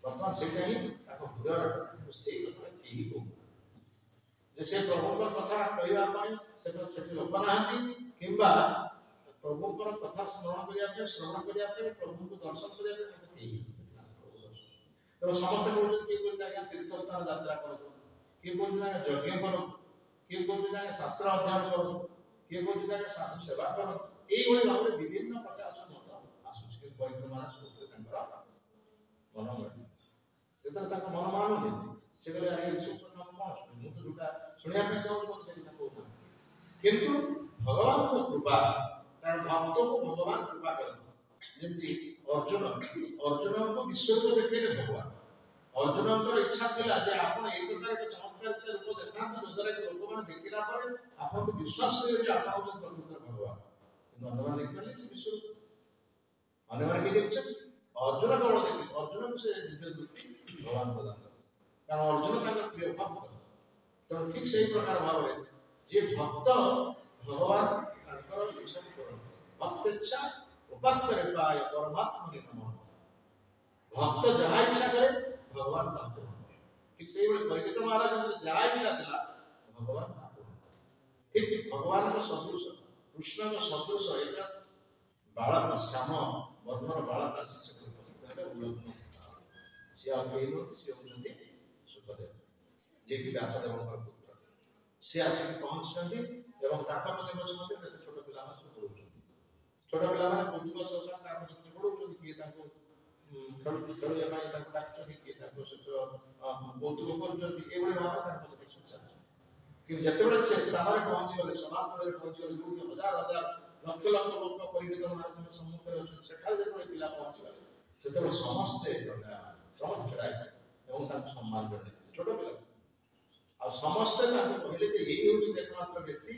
ବର୍ତ୍ତମାନ ସେଇଟା ହିଁ ତାଙ୍କ ହୃଦୟର ସେଇ କଥା କେହି କହୁ ଯେ ସେ ପ୍ରଭୁଙ୍କର କଥା କହିବା ପାଇଁ ସେଠି ଲୋକ ନାହାନ୍ତି କିମ୍ବା ପ୍ରଭୁଙ୍କର କଥା ସ୍ମରଣ କରିବା ପାଇଁ ଶ୍ରବଣ କରିବା ପାଇଁ ପ୍ରଭୁଙ୍କୁ ଦର୍ଶନ କରିବା ପାଇଁ ମୋତେ କେହି ତେଣୁ ସମସ୍ତେ କହୁଛନ୍ତି କିଏ କହୁଛନ୍ତି ଆଜ୍ଞା ତୀର୍ଥସ୍ଥାନ ଯାତ୍ରା କରନ୍ତୁ କିଏ କହୁଛନ୍ତି ଆଜ୍ଞା ଯଜ୍ଞ କରନ୍ତୁ କିଏ କହୁଛନ୍ତି ଆଜ୍ଞା ଶାସ୍ତ୍ର ଅଧ୍ୟୟନ କରନ୍ତୁ କିଏ କହୁଛନ୍ତି ଆଜ୍ଞା ସାଧୁ ସେବା କରନ୍ତୁ এইଭଳି ଭାବରେ ବିଭିନ୍ନ ପ୍ରକାର ମତ ଆସୁଛି କିନ୍ତୁ ପରୀକ୍ଷା ମହାରାଜ କହୁଥିଲେ ତାଙ୍କର ମନ ଯେତେବେଳେ ତାଙ୍କ ମନ ମାନୁନି ସେ କହିଲେ ଆଜ୍ଞା ଏସବୁ କଥା କ'ଣ ମୁଁ ତ ଯୋଉଟା ଶୁଣିବା ପାଇଁ ଚାହୁଁଛି ମୋତେ ସେ କଥା କହୁନାହାନ୍ତି କିନ୍ତୁ ଭଗବାନଙ୍କ କୃପା କାରଣ ଭକ୍ତକୁ ଭଗବାନ କୃପା କରନ୍ତି ଯେମିତି ଅର୍ଜୁନଙ୍କୁ ବିଶ୍ୱରୂପ ଦେଖେଇଲେ ଭଗବାନ ଅର୍ଜୁନଙ୍କର ଇଚ୍ଛା ଥିଲା ଯେ ଆପଣ ଏଇ ପ୍ରକାର ଏକ ଚମତ୍କାର ରୂପ ଦେଖାନ୍ତୁ ଯଦ୍ୱାରା କି ଲୋକମାନେ ଦେଖିଲା ପରେ ଆପଣଙ୍କୁ ବିଶ୍ୱାସ କରିବେ ଯେ ଆପଣ ହେଉଛନ୍ତି ପ୍ରକୃତ ଭଗବାନ କିନ୍ତୁ ଅନ୍ୟମାନେ ଦେଖିପାରିଲେ ସେ ବିଶ୍ୱରୂପ ଅନ୍ୟମାନେ କିଏ ଦେଖିଛନ୍ତି ଅର୍ଜୁନ କେବଳ ଦେଖିଲେ ଅର୍ଜୁନକୁ ସେ ନିଜ ଦୃଷ୍ଟି ଭଗବାନ ପ୍ରଦାନ କଲେ କାରଣ ଅର୍ଜୁନ ତାଙ୍କ ପ୍ରିୟ ଭକ୍ତ ତେଣୁ ଠିକ୍ ସେହି ପ୍ରକାର ଭାବରେ ଯିଏ ଭକ୍ତ ଭଗବାନ ତାଙ୍କର ଇଚ୍ଛା ପୂରଣ କରେ ଭକ୍ତ ଇଚ୍ଛା ଉପାତ୍ତରେ ପାଏ ପରମାତ୍ମା ନିଗମ ଭକ୍ତ ଯାହା ଇଚ୍ଛା କରେ ଭଗବାନ ତାଙ୍କୁ ଠିକ୍ ସେଇଭଳି ପରୀକ୍ଷିତ ମହାରାଜଙ୍କର ଯାହା ଇଚ୍ଛା ଥିଲା ଭଗବାନ ତାଙ୍କୁ ଠିକ୍ ଭଗବାନଙ୍କ ସଦୃଶ କୃଷ୍ଣଙ୍କ ସଦୃଶ ଏକ ବାଳକ ଶ୍ୟାମ ବର୍ଣ୍ଣର ବାଳକ ଆସି ସେ ସିଏ ଆଉ କେହି ନୁହନ୍ତି ସିଏ ହେଉଛନ୍ତି ସୁଖଦେବ ଯିଏକି ବ୍ୟାସଦେବଙ୍କର ପୁତ୍ର ସେ ଆସିକି ପହଞ୍ଚିଛନ୍ତି ଏବଂ ତାଙ୍କ ପଛେ ପଛେ ମଧ୍ୟ କେତେ ଛୋଟ ପିଲାମାନେ ସବୁ ପଢ଼ୁଛନ୍ତି ଛୋଟ ପିଲାମାନେ କୌତୁକ ସହକାରେ ତାଙ୍କ ପଛେ ପଢ଼ୁଛନ୍ତି କିଏ ତାଙ୍କୁ ଖେଳିବା ପାଇଁ ତାଙ୍କୁ ଡାକୁଛନ୍ତି କିଏ ତାଙ୍କ ସହିତ କୌତୁକ କରୁଛନ୍ତି ଏଭଳି ଭାବରେ ତାଙ୍କ ପଛେ ପଛେ ଚାଲିଛନ୍ତି କିନ୍ତୁ ଯେତେବେଳେ ସେ ସ୍ଥାନରେ ପହଞ୍ଚିଗଲେ ସମାପନରେ ପହଞ୍ଚିଗଲେ ଯୋଉଠି ହଜାର ହଜାର ଲକ୍ଷ ଲକ୍ଷ ଲୋକ ପରୀକ୍ଷିତ ମହାରାଜଙ୍କ ସମ୍ମୁଖରେ ଅଛନ୍ତି ସେଠାରେ ଯେତେବେଳେ ପିଲା ପହଞ୍ଚିଗଲେ ସେତେବେଳେ ସମସ୍ତେ ଛିଡ଼ା ହେଇଥିଲେ ଏବଂ ତାଙ୍କୁ ସମ୍ମାନ ଜଣାଇଥିଲେ ଛୋଟ ପିଲା ଆଉ ସମସ୍ତେ ତାଙ୍କୁ କହିଲେ ଯେ ଏଇ ହେଉଛି ଏକମାତ୍ର ବ୍ୟକ୍ତି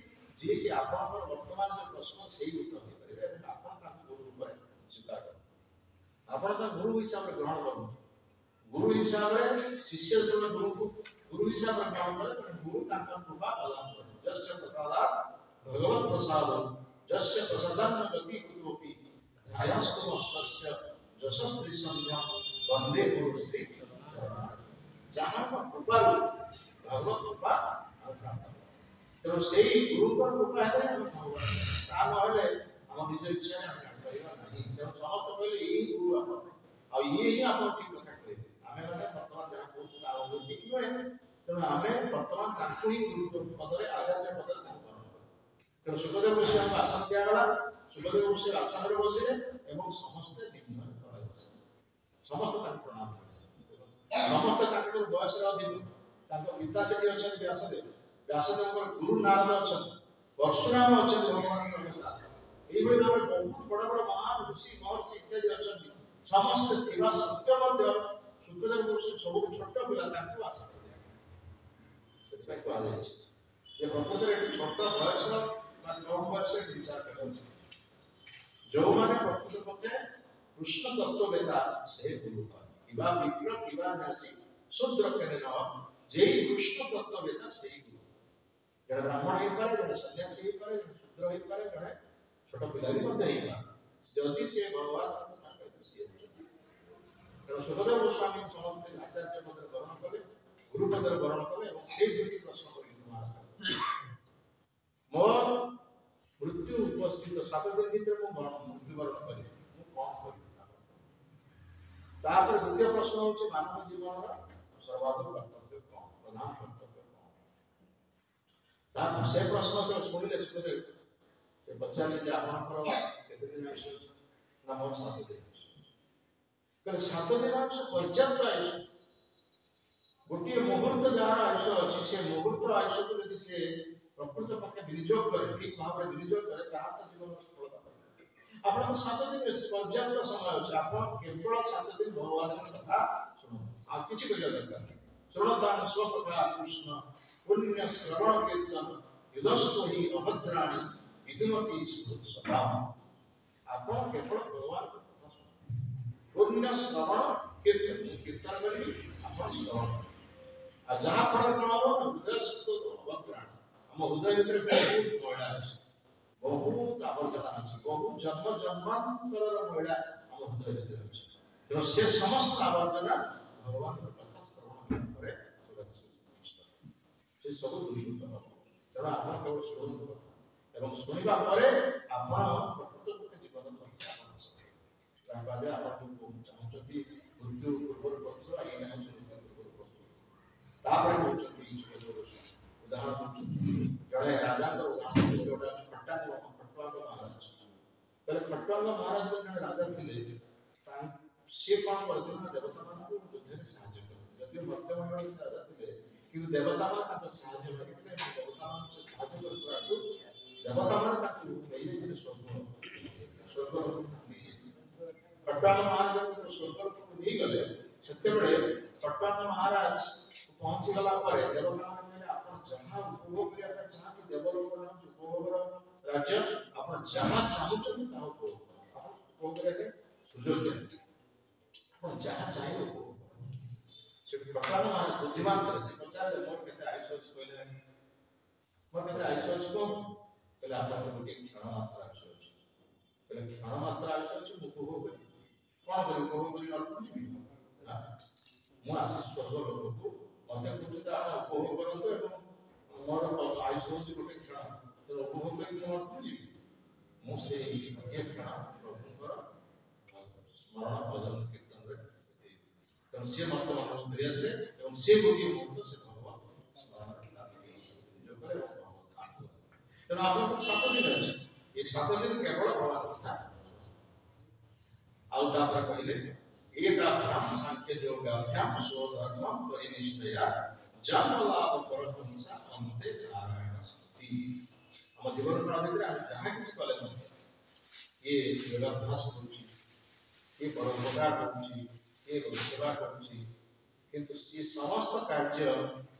कि आपनकर वर्तमान जो प्रश्न सही उत्तर दे परिबे आपण ताको गुरु रूप स्वीकार कर आपण का गुरु हिसाब रे ग्रहण कर गुरु हिसाब रे शिष्य जन गुरु को गुरु हिसाब रे ग्रहण करे गुरु ताको कृपा प्रदान करे जस्य प्रसादात भगवत प्रसाद जस्य प्रसादान गति कुतोपि आयस्तु मस्तस्य जसस्त्रि संध्या वंदे गुरु श्री जहां का कृपा भगवत कृपा तो सेही गुरु पर कृपा है ता नहले हम निज इच्छा हम करिबा नहीं तो समस्त कहले ई गुरु आप आ ये ही आप ठीक कथा कहले हमें माने वर्तमान जहां पहुंच ता और ठीक है तो हमें वर्तमान ताकू ही गुरु पदरे आचार्य पदरे ताकू तो सुखदेव ऋषि हम आसन दिया गला सुखदेव ऋषि आसन रे बसिले एवं समस्त दिग्गज समस्त का प्रणाम समस्त ताकू बयस रे अधिक ताको पिता सेठी अछन व्यासदेव व्यासदेव गुरु नारद अछन परशुराम अछन भगवान पिता एई भली भाबे बहुत बड़ बड़ महान ऋषि महर्षि इत्यादि अछन समस्त थिबा सत्य मध्य सुखदेव ऋषि सब छोट पिला ताकू आसन दिया सेति को आले जे प्रकृତରେ एटी छोट बयस बा कम बयस विचार करछ जो माने प्रकृत पक्षे कृष्ण तत्व वेता से गुरु किबा विप्र किबा नासी शूद्र केने न जे कृष्ण तत्व वेता से गुरु जड़े ब्राह्मण हे पारे जड़े सन्यासी हे पारे शूद्र हे पारे जड़े छोट पिला भी मत हे जदि से भगवान ताके दृष्टि तो सुखदेव गोस्वामी समस्त आचार्य पद ग्रहण कले गुरु पद ग्रहण कले और से दुटी प्रश्न करि मोर मृत्यु उपस्थित 7 दिन भीतर मु मृत्युवरण करी मु कोन करी तापर द्वितीय प्रश्न होचे मानव जीवन सर्वाधिक कर्तव्य कोन प्रधान कर्तव्य कोन तापर से प्रश्न तो सुनिले सुखदेव से बच्चाले जे आपनकर केते दिन आयुष ना मोर 7 दिन कले 7 दिन आयुष पर्याप्त आयुष गोटे मुहूर्त जार आयुष अछि से मुहूर्त आयुष को यदि से प्रकृत पक्ष विनियोग करे ठीक भाव रे विनियोग करे ता तो जीवन सफलता आपण 7 दिन अछि पर्याप्त समय अछि आपण केवल 7 दिन भगवान कथा सुनो आ किछि करिया दरकार श्रवणदान स्व कथा कृष्ण पुण्य श्रवण कीर्तन युदस्तो हि अभद्राणि विधिमति सुसभा आपण केवल भगवान कथा सुनो पुण्य श्रवण कीर्तन करी आपण श्रवण आ जहां फल प्रभाव हृदय सुख अभद्राणि हम हृदय भीतर बहुत मैला अछि बहुत आवर्जना अछि बहुत जन्म जन्मांतर मैला हम हृदय भीतर अछि तो से समस्त आवर्जना भगवान कथा श्रवण करे से सब दूरीभूत हो तेणु आपण केवल श्रवण एवं सुनिबा परे आपण प्रकृत जीवन बंचा बादे आपण को चाहते मृत्यु पूर्व पक्ष आई ना तापर होचती उदाहरण जड़े राजा को उदाहरण जोड़ा खट्टांग महाराज पहले खट्टांग महाराज जने राजा थिले से कोन करथिन देवता मान को युद्ध में सहायता करथिन जदि वर्तमान में राजा थिले कि देवता मान ताको सहायता करथिन देवता मान से सहायता करथाको देवता मान ताको पहिले दिन स्वर्ग खट्टांग महाराज को स्वर्ग को नहीं गले सत्य बड़े खट्टांग महाराज पहुंच गला पर देवता मान आपण जहां उपभोग करबा चाहते देवलोक में उपभोग राज्य आपण जहां चाहुचन ता उपभोग करे सुजोग दे आपण जहां चाहे से प्रकार मान बुद्धिमान तरह से प्रचार मोर केते आयुष अछि कहले मोर केते आयुष अछि को पहले आपण को एक क्षण मात्र आयुष अछि पहले क्षण मात्र आयुष अछि उपभोग करी कोन करी उपभोग करी और कुछ मु आशीष स्वर्ग लोक को मते कुछ आप उपभोग करते एवं मोर आयुष होची गोटे क्षण तो उपभोग करी मोर पूजी मु से एक क्षण प्रभुकर स्मरण भजन कीर्तन रे तो से मत प्रिय से एवं से गोटे मुक्त से भगवान स्मरण जो करे तो आपन 7 दिन अछि ये 7 दिन केवल भगवान कथा आउ तापर कहले एकाभ्याम सांख्य योगाभ्याम स्वधर्मं परिनिष्ठया जन्म लाभ परहंसा अन्ते नारायण स्तुति हम जीवन प्रणाली रे जहां किछ कले ये योगाभ्यास होची ये परोपकार होची ये सेवा होची किंतु ये समस्त कार्य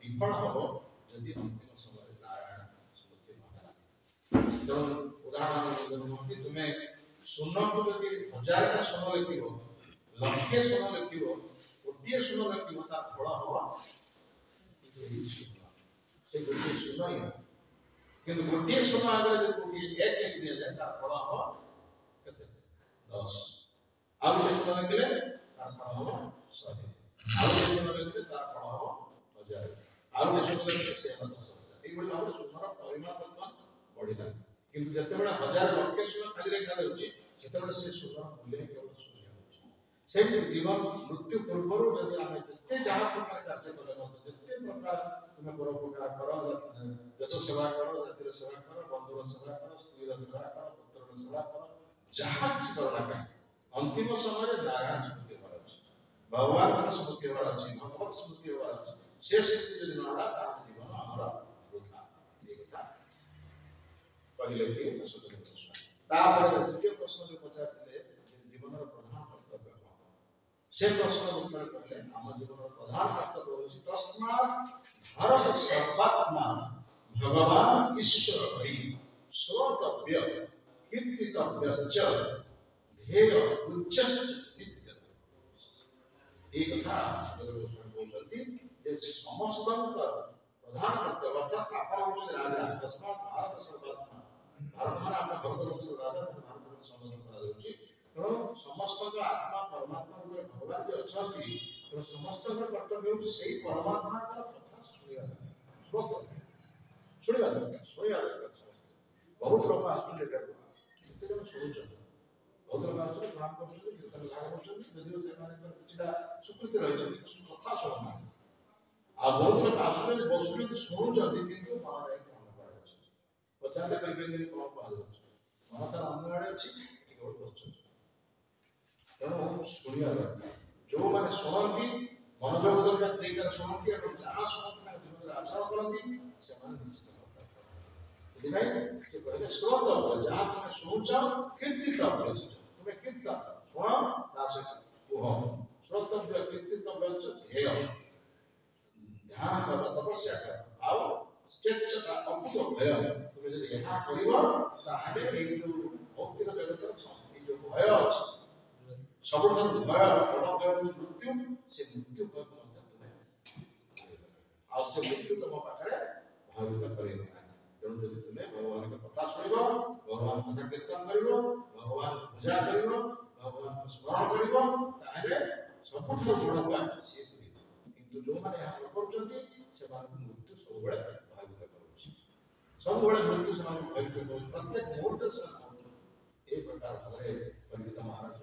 विफल हो यदि अंतिम समय नारायण स्मृति न उदाहरण तुम्हें शून्य को यदि 1000 का शून्य लिखिबो लक्षे शून्य लिखिबो गोटे शून्य लिखिबो ता फल हो से गोटे शून्य ही किंतु गोटे शून्य अगर यदि एक लिख दिया जाए ता फल हो केते 10 आउ से शून्य लिखले ता फल हो 100 आउ से शून्य लिखले ता फल हो 1000 आउ से शून्य लिखले से 10,000 एई बोली हमर शून्यर परिमाण वर्तमान बढ़िला किंतु जते बडा 1000 लक्ष शून्य खाली लेखा जाउची सेते बडा से शून्य मूल्य केवल शून्य होची से जीवन मृत्यु पूर्व जदि आमे जते जहा प्रकार कार्य करे जते प्रकार तुमे परोपकार करो देश सेवा करो जातिर सेवा करो बंधुर सेवा करो स्त्रीर सेवा करो पुत्रर सेवा करो जहा किछ करला का अंतिम समय रे नारायण स्मृति होरा अछि भगवान का स्मृति होरा अछि भगवत स्मृति होरा अछि से स्मृति जदि नहला ता जीवन हमरा वृथा ये कथा पहले के सुधर तापर द्वितीय प्रश्न जो पचारथिले जीवन रो प्रधान कर्तव्य से प्रश्न उत्तर कहले हम जीवन रो प्रधान कर्तव्य होछि तस्मात् भारत सर्वात्मा भगवान ईश्वर हरि स्वतव्य कीर्तितव्यश्च ध्येय उच्चश्च एक कथा बोलती जे समस्त प्रधान कर्तव्य अर्थात आपण होछि राजा तस्मात् भारत सर्वात्मा भारत माने आपण भगवान वंश राजा भारत वंश संबोधन करा जाउछि तेणु समस्त आत्मा परमात्मा रूपे भगवान जे अछंती तो समस्त कर्तव्य होछि सेही परमात्मा का कथा सुनिया बहुत लोग आसुले केते जन सुनुछ बहुत लोग आसुले काम करछन कीर्तन लाग करछन यदि से माने किछटा सुकृति रहै छै कथा सुनना आ बहुत लोग आसुले बसुले सुनुछ किंतु माने काम करे छै पचाते कहिबे कोन कहल छै मन तार अन्य आड़े अछि कि गोल करछ तेणु सुनिया जो माने सुनती मनोजोग दरकार देकर सुनती और जहाँ सुनती जीवन आचरण करती से मन निश्चित से कहले श्रोत जहाँ तुम्हें सुनुच कीर्तितव्य तुम्हें कीर्तन सुन दास कुह श्रोतव्य कीर्तितव्य ध्येय ध्यान कर तपस्या कर आओ चेष्टा अकुत भय तुम्हें यदि यहाँ करिवो ताहाले एई जो भौतिक जगत जो भय अछि सबुठार भय बड़ भय मृत्यु से मृत्यु भय आ से मृत्यु तुम पाखरे भय करे तेणु यदि तुम्हें भगवान का कथा सुनिबो भगवान कथा कीर्तन करिवो भगवान पूजा करिवो भगवान स्मरण करिवो ताहाले सबुठार बड़ भय से किंतु जो माने यहाँ करछंती से मान मृत्यु सब बड़े भय करूछि सब बड़े मृत्यु से मान भय करूछि प्रत्येक मुहूर्त से एक प्रकार भावे पंडित महाराज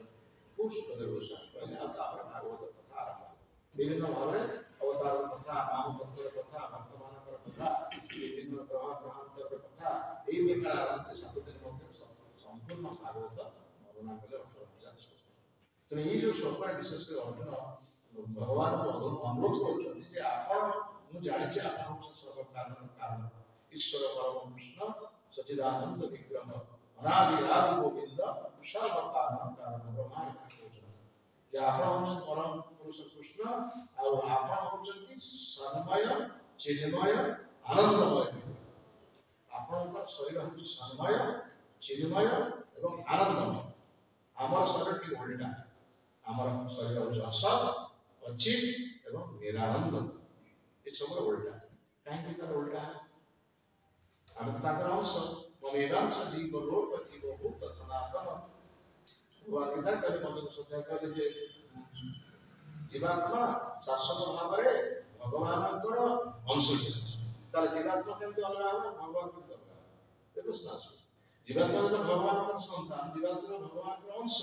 पुष्पदेव गोस्वामी कहले आप भागवत कथा आरंभ विभिन्न भाव अवतार कथा नाम तत्व कथा वर्तमान कथा विभिन्न प्रवाह प्रहांतर कथा एई प्रकार आरंभ 7 दिन मध्य संपूर्ण भागवत वर्णना कले 18,000 तो ये जो श्लोक विशेष कर अर्जुन भगवान को अनुरोध करछथि जे आपण मु जानि जे आपण सर्व कारण ईश्वर परम कृष्ण सच्चिदानंद विग्रह अनादि आदि गोविंद सर्व कारण ब्रह्मा जे आपण परम पुरुष कृष्ण और आपण होचंती सन्मय चिन्मय आनंदमय आपण का शरीर होची सन्मय चिन्मय एवं आनंदमय हमर शरीर की उल्टा हमर शरीर होची असत अचित एवं निरानंद ये सब उल्टा काहे की उल्टा हम ताकर अंश ममेरांश जीव लोक जीव भूत सनातन वागिता कले मगन सोचा कले जे जीवात्मा शाश्वत भाव रे भगवान को अंश ताले जीवात्मा केमते अलगा हो भगवान को अलगा देखो स्नास जीवात्मा तो भगवान का संतान जीवात्मा भगवान का अंश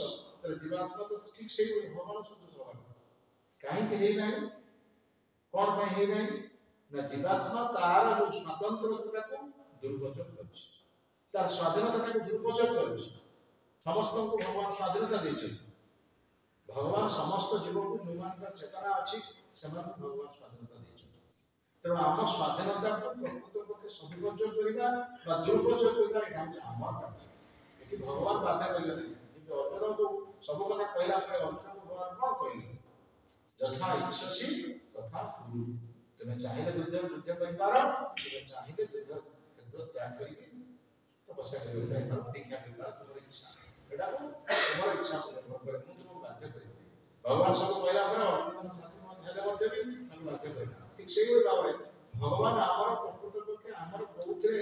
ताले जीवात्मा तो ठीक से भगवान सदृश होगा काहे के हे नहीं कोन पे हे नहीं ना जीवात्मा तार जो स्वतंत्रता को दुरुपयोग करछि तार स्वाधीनता को दुरुपयोग करछि समस्त को भगवान स्वाधीनता देछे भगवान समस्त जीव को जोमान का चेतना अछि समान भगवान स्वाधीनता देछे तेणु आम स्वाधीनता को प्रकृत पक्षे सदुपयोग करिबा बा दुरुपयोग करिबा एटा हमर कार्य एटी भगवान बाधा कइले कि अर्जुन को सब कथा कहला पर अर्जुन को भगवान कोन कइले यथा इच्छसि तथा कुरु तमे चाहिले युद्ध करि पारो तमे चाहिले युद्ध क्षेत्र त्याग करि तपस्या तपस्या करियो तार परीक्षा करला तोर इच्छा एटा तोर इच्छा निर्भर करे मु तुमको बाध्य करियो भगवान सब कहला पर अर्जुन साथी मन हेले मध्य भी हम बाध्य करियो ठीक सेही भाबरे भगवान आमर प्रकृत पक्षे आमर बहुतरे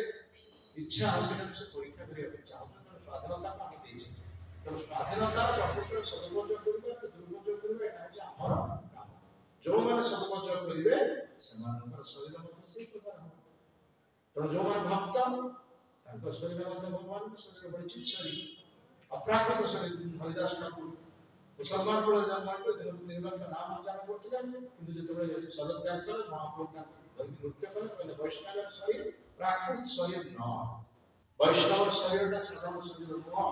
इच्छा आसे से परीक्षा करियो चाहत स्वाधीनता का हम देछि तो स्वाधीनता प्रकृत सदुपयोग करियो तो दुरुपयोग करियो एटा जे आमर काम जो माने सदुपयोग करिवे सेमानकर शरीर मत से प्रकार हो तो जो माने भक्त तांको शरीर मत भगवान शरीर बड़ी चित शरीर अप्राकृत शरीर हरिदास ठाकुर मुसलमान को जन्माते दिन का नाम उच्चारण करते किंतु जब शरद त्याग कर महाप्रभु का नृत्य कर पहले वैष्णव शरीर प्राकृत शरीर न वैष्णव शरीर का साधारण शरीर न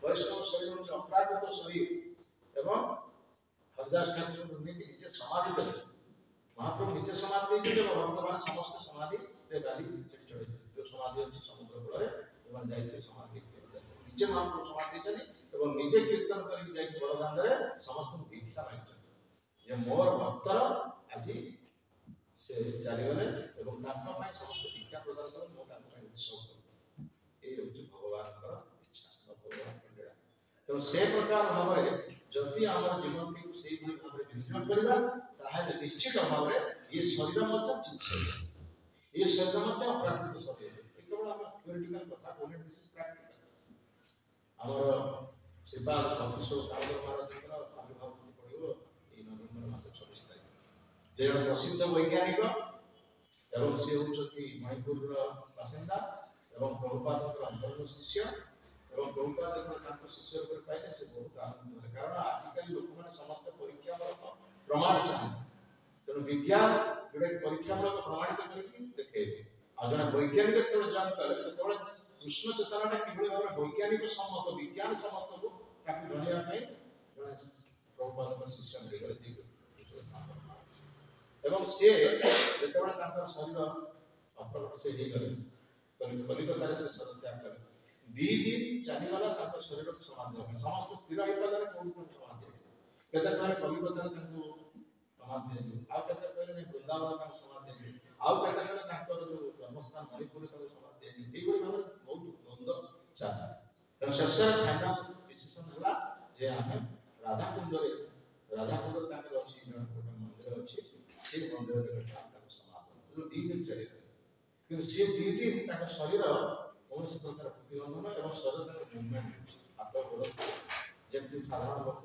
वैष्णव शरीर में अप्राकृत शरीर एवं हरिदास ठाकुर ने नीचे समाधि देले महाप्रभु नीचे समाधि देले वर्तमान समस्त समाधि रे गाली नीचे चढ़े जो समाधि अछि समुद्र कूल रे एवं जाइते समाधि नीचे महाप्रभु समाधि चली एवं निजे कीर्तन करी जाई बड़दान रे समस्त भिक्षा मांगते जे मोर भक्तर आज से चली गले एवं तांका पय समस्त भिक्षा प्रदान कर मो तांका पय उत्सव कर ए होची भगवान कर इच्छा भगवान कंडेला तो से प्रकार भाबरे जति हमर जीवन को सेही भाबरे विचार करबा ताहाले निश्चित भाबरे ये शरीर मत चिंता ये शरीर मत प्राकृतिक शरीर केवल हम थ्योरेटिकल कथा बोले दिस इज प्रैक्टिकल हमर श्रीपाद प्रोफेसर कालर महाराजଙ୍କର आविर्भाव पड़िबो ए नवेम्बर मास 26 तारिख जे प्रसिद्ध वैज्ञानिक एवं से होचती मणिपुर बासिंदा एवं प्रभुपादଙ୍କର अंतरंग शिष्य एवं प्रभुपाद जब तांको शिष्य कर पाइले से बहुत आनंद होले कारण आजकल लोक माने समस्त परीक्षा मूलक प्रमाण चाहते तेणु विज्ञान जोड़े परीक्षा मूलक प्रमाणित करके देखेबे आ जने वैज्ञानिक केवल जान करे सेतबेले कृष्ण चेतनाटा किभଳି भाबरे वैज्ञानिक सम्मत विज्ञान सम्मत को ताकि जणिया पई जने प्रभुपादଙ୍କ शिष्य मिल गले ठीक एवं से जेतेबेले तांकर शरीर अप्रकट से हे गले कलिकता से शरीर त्याग कले दी दिन चली वाला तांकर शरीर समाधि हो समस्त स्थिर हे गले कोन कोन समाधि केते कहले कलिकता तांको समाधि आ केते कहले वृंदावन का समाधि आ केते कहले तांकर जो जन्मस्थान मणिपुर का समाधि एई भଳି भाबरे बहुत द्वंद्व चाहा तो शेष फाइनल डिसीजन होला जे हमें राधा कुंड तांकर अछि मंदिर अछि से मंदिर रे तांकर समाधि जो दी दिन चले कि से दी दिन तांकर शरीर कौन से प्रकार प्रतिबंधन एवं शरीर मूवमेंट हाथ गोड़ जेमति साधारण लोक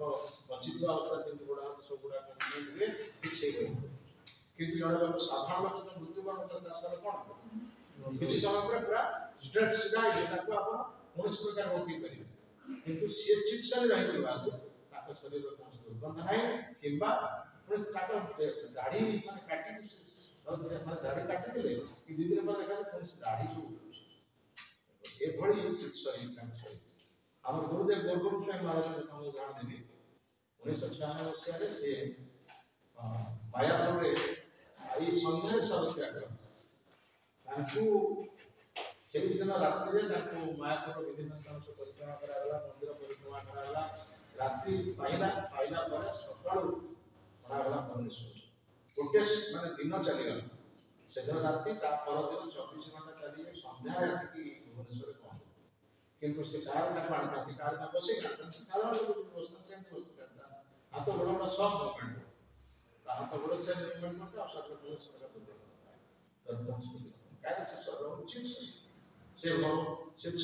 बचित अवस्था जेमति गोड़ हाथ सब गुडा मूवमेंट रे ठीक से किंतु जने लोक साधारण लोक जो मृत्युवरण करता सर कोन किछि समय पर पूरा स्ट्रेट सीधा ये ताको आपण कौन से प्रकार रोकी करिवे किंतु से चित शरीर रहित बाद ताको शरीर कौन दुर्गंध नाही किंबा पुणे ताको दाढ़ी माने काटी माने दाढ़ी काटी देले कि दी दिन पर देखा कौन से दाढ़ी सब ए भଳି चित शरीर का शरीर हमर गुरुदेव गोरगोविंद स्वामी महाराज को हम उदाहरण देबे 1996 मसीहा रे से मायापुर रे आई संध्या सब त्याग तांकु से दिन रात्रि रे तांकु मायापुर विभिन्न स्थान से परिक्रमा करागला मंदिर परिक्रमा करागला रात्रि पाइला पर सकाळू पणागला परमेश्वर गोटे माने दिन चली गला से दिन रात्रि ता पर दिन 24 घंटा चली संध्या रे आसी भुवनेश्वर पहुंच किंतु से कार का पानी का कार का बसे का साधारण लोग व्यवस्था से व्यवस्था करता हाथ गोड़ सब मूवमेंट हाथ गोड़ से मूवमेंट करता और सब लोग सब का काय से सर्व उचित से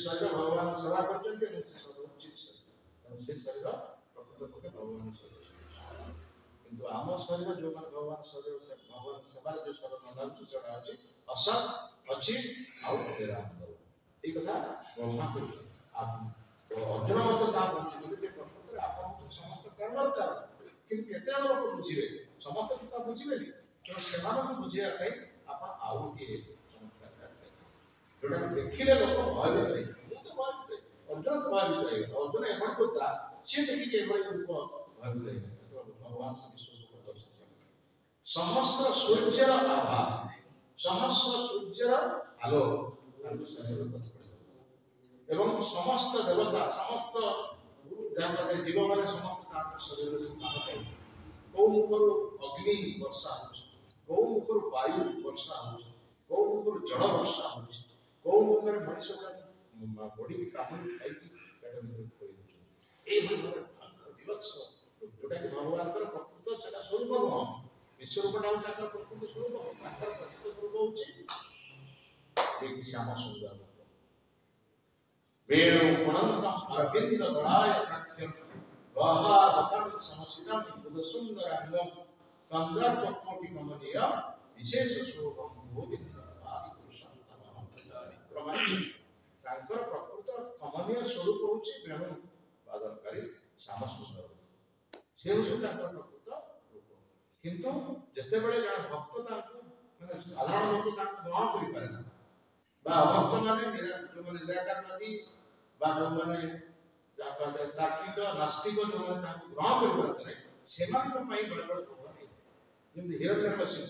शरीर भगवान सेवा करते हैं से सर्व उचित से शरीर प्रकृत पक्षे भगवान शरीर किंतु आम शरीर जो मान भगवान शरीर से भगवान सेवा जो शरीर नदालु से अछि असत अछि आउ तेरा एक कथा ब्रह्मा को आप तो अर्जुन मत ता बोलते प्रकृत आप समस्त कर्म कर किंतु केते लोग बुझिबे समस्त पिता बुझिबे तो सेमान को बुझिया कई अपन आउ के चमत्कार करते जोटा देखिले लोग भयभीत रही मु तो भयभीत अर्जुन तो भयभीत रही अर्जुन एमन को ता से देखि के एमन रूप भयभीत रही तो भगवान से विश्व को दर्शन समस्त सूर्यर आभा समस्त सूर्यर आलोक तांको शरीर एवं समस्त देवता समस्त जाने जीव माने समस्त तांको शरीर से स्नान को मुखर अग्नि वर्षा हो को मुखर वायु वर्षा हो को मुखर जल वर्षा हो को मुखर मनुष्य का बॉडी की कामुड़ी खाई की पेट में कोई नहीं ए भाବରେ विवत्स जोटा कि भगवान का प्रकृत सेटा स्वरूप नुह विश्व रूप नाम ताकर प्रकृत स्वरूप ताकर प्रकृत स्वरूप होची एक श्याम सुंदर वेणु अनंतम अरविंद गणाय प्रत्यम गहारतम समसितम बुध सुंदरांगम संदर्भ कोटि कमनीय विशेष स्वरूपम भूति आदि पुरुषांतम प्रमाण ताकर प्रकृत कमनीय स्वरूप होची वेणु वादनकारी श्याम सुंदर से होची ताकर प्रकृत रूप किंतु जते बेले जण भक्त ताको माने साधारण लोक ताको ग्रहण करि पारे ना बा भक्त माने निराकारवादी बा जो माने तार्किक नास्तिक जो ताको ग्रहण करि पारे सेमान पई बड़ बड़ प्रभाव जेमि हिरण्यकशिपु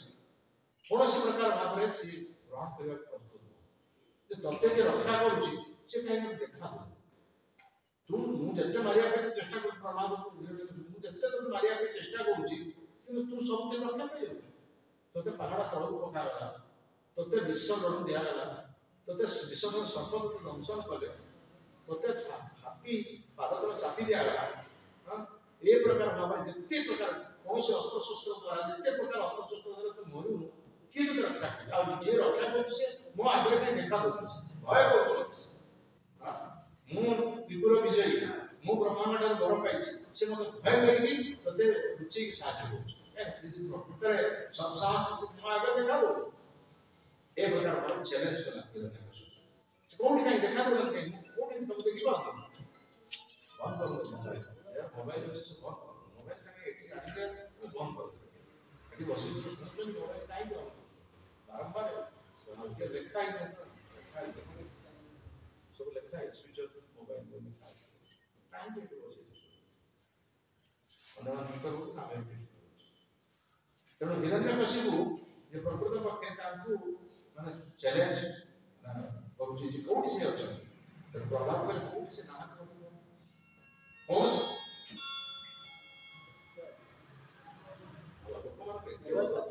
कौन प्रकार भाव से ग्रहण करने प्रस्तुत जे तत्व के रक्षा करुच्ची से कहीं देखा तू मुझे मारिया चेष्टा कर प्रभाव मुझे मारिया चेष्टा करुच्ची कि तू सब रक्षा पाई तोते पहाड़ तल पकागला तोते विश्व लड़ू दिगला तोते विश्व सर्प दंशन कले तोते हाथी पाद तल चापी दिगला ए प्रकार भाव जिते प्रकार कौन से अस्त्र शस्त्र द्वारा जिते प्रकार अस्त्र शस्त्र द्वारा तू मरु किए तो रक्षा कर आ जे रक्षा कर से मो आगे में देखा दो भय को मु त्रिपुर विजय मु ब्रह्मांड का वर पाई से मते भय लगी तते रुचि की साथ हो ए प्रकृत रे संसार से मो आगे देखा दो ए प्रकार भाव चैलेंज कला से कोन का देखा दो के कोन तुम देखिबा बंद कर मोबाइल से मोबाइल संगे एठी आने बंद कर एठी बसी मोबाइल साइड बारंबार के लिखा ही सब लिखा है स्विच ऑफ मोबाइल में टाइम पे बसी अनंत को नाम तेणु हिरण्यकशिपु जे प्रकृत पक्षे तांकु माने चैलेंज करूची जे कोन से अछि प्रभाव पर कोन से ना कौन से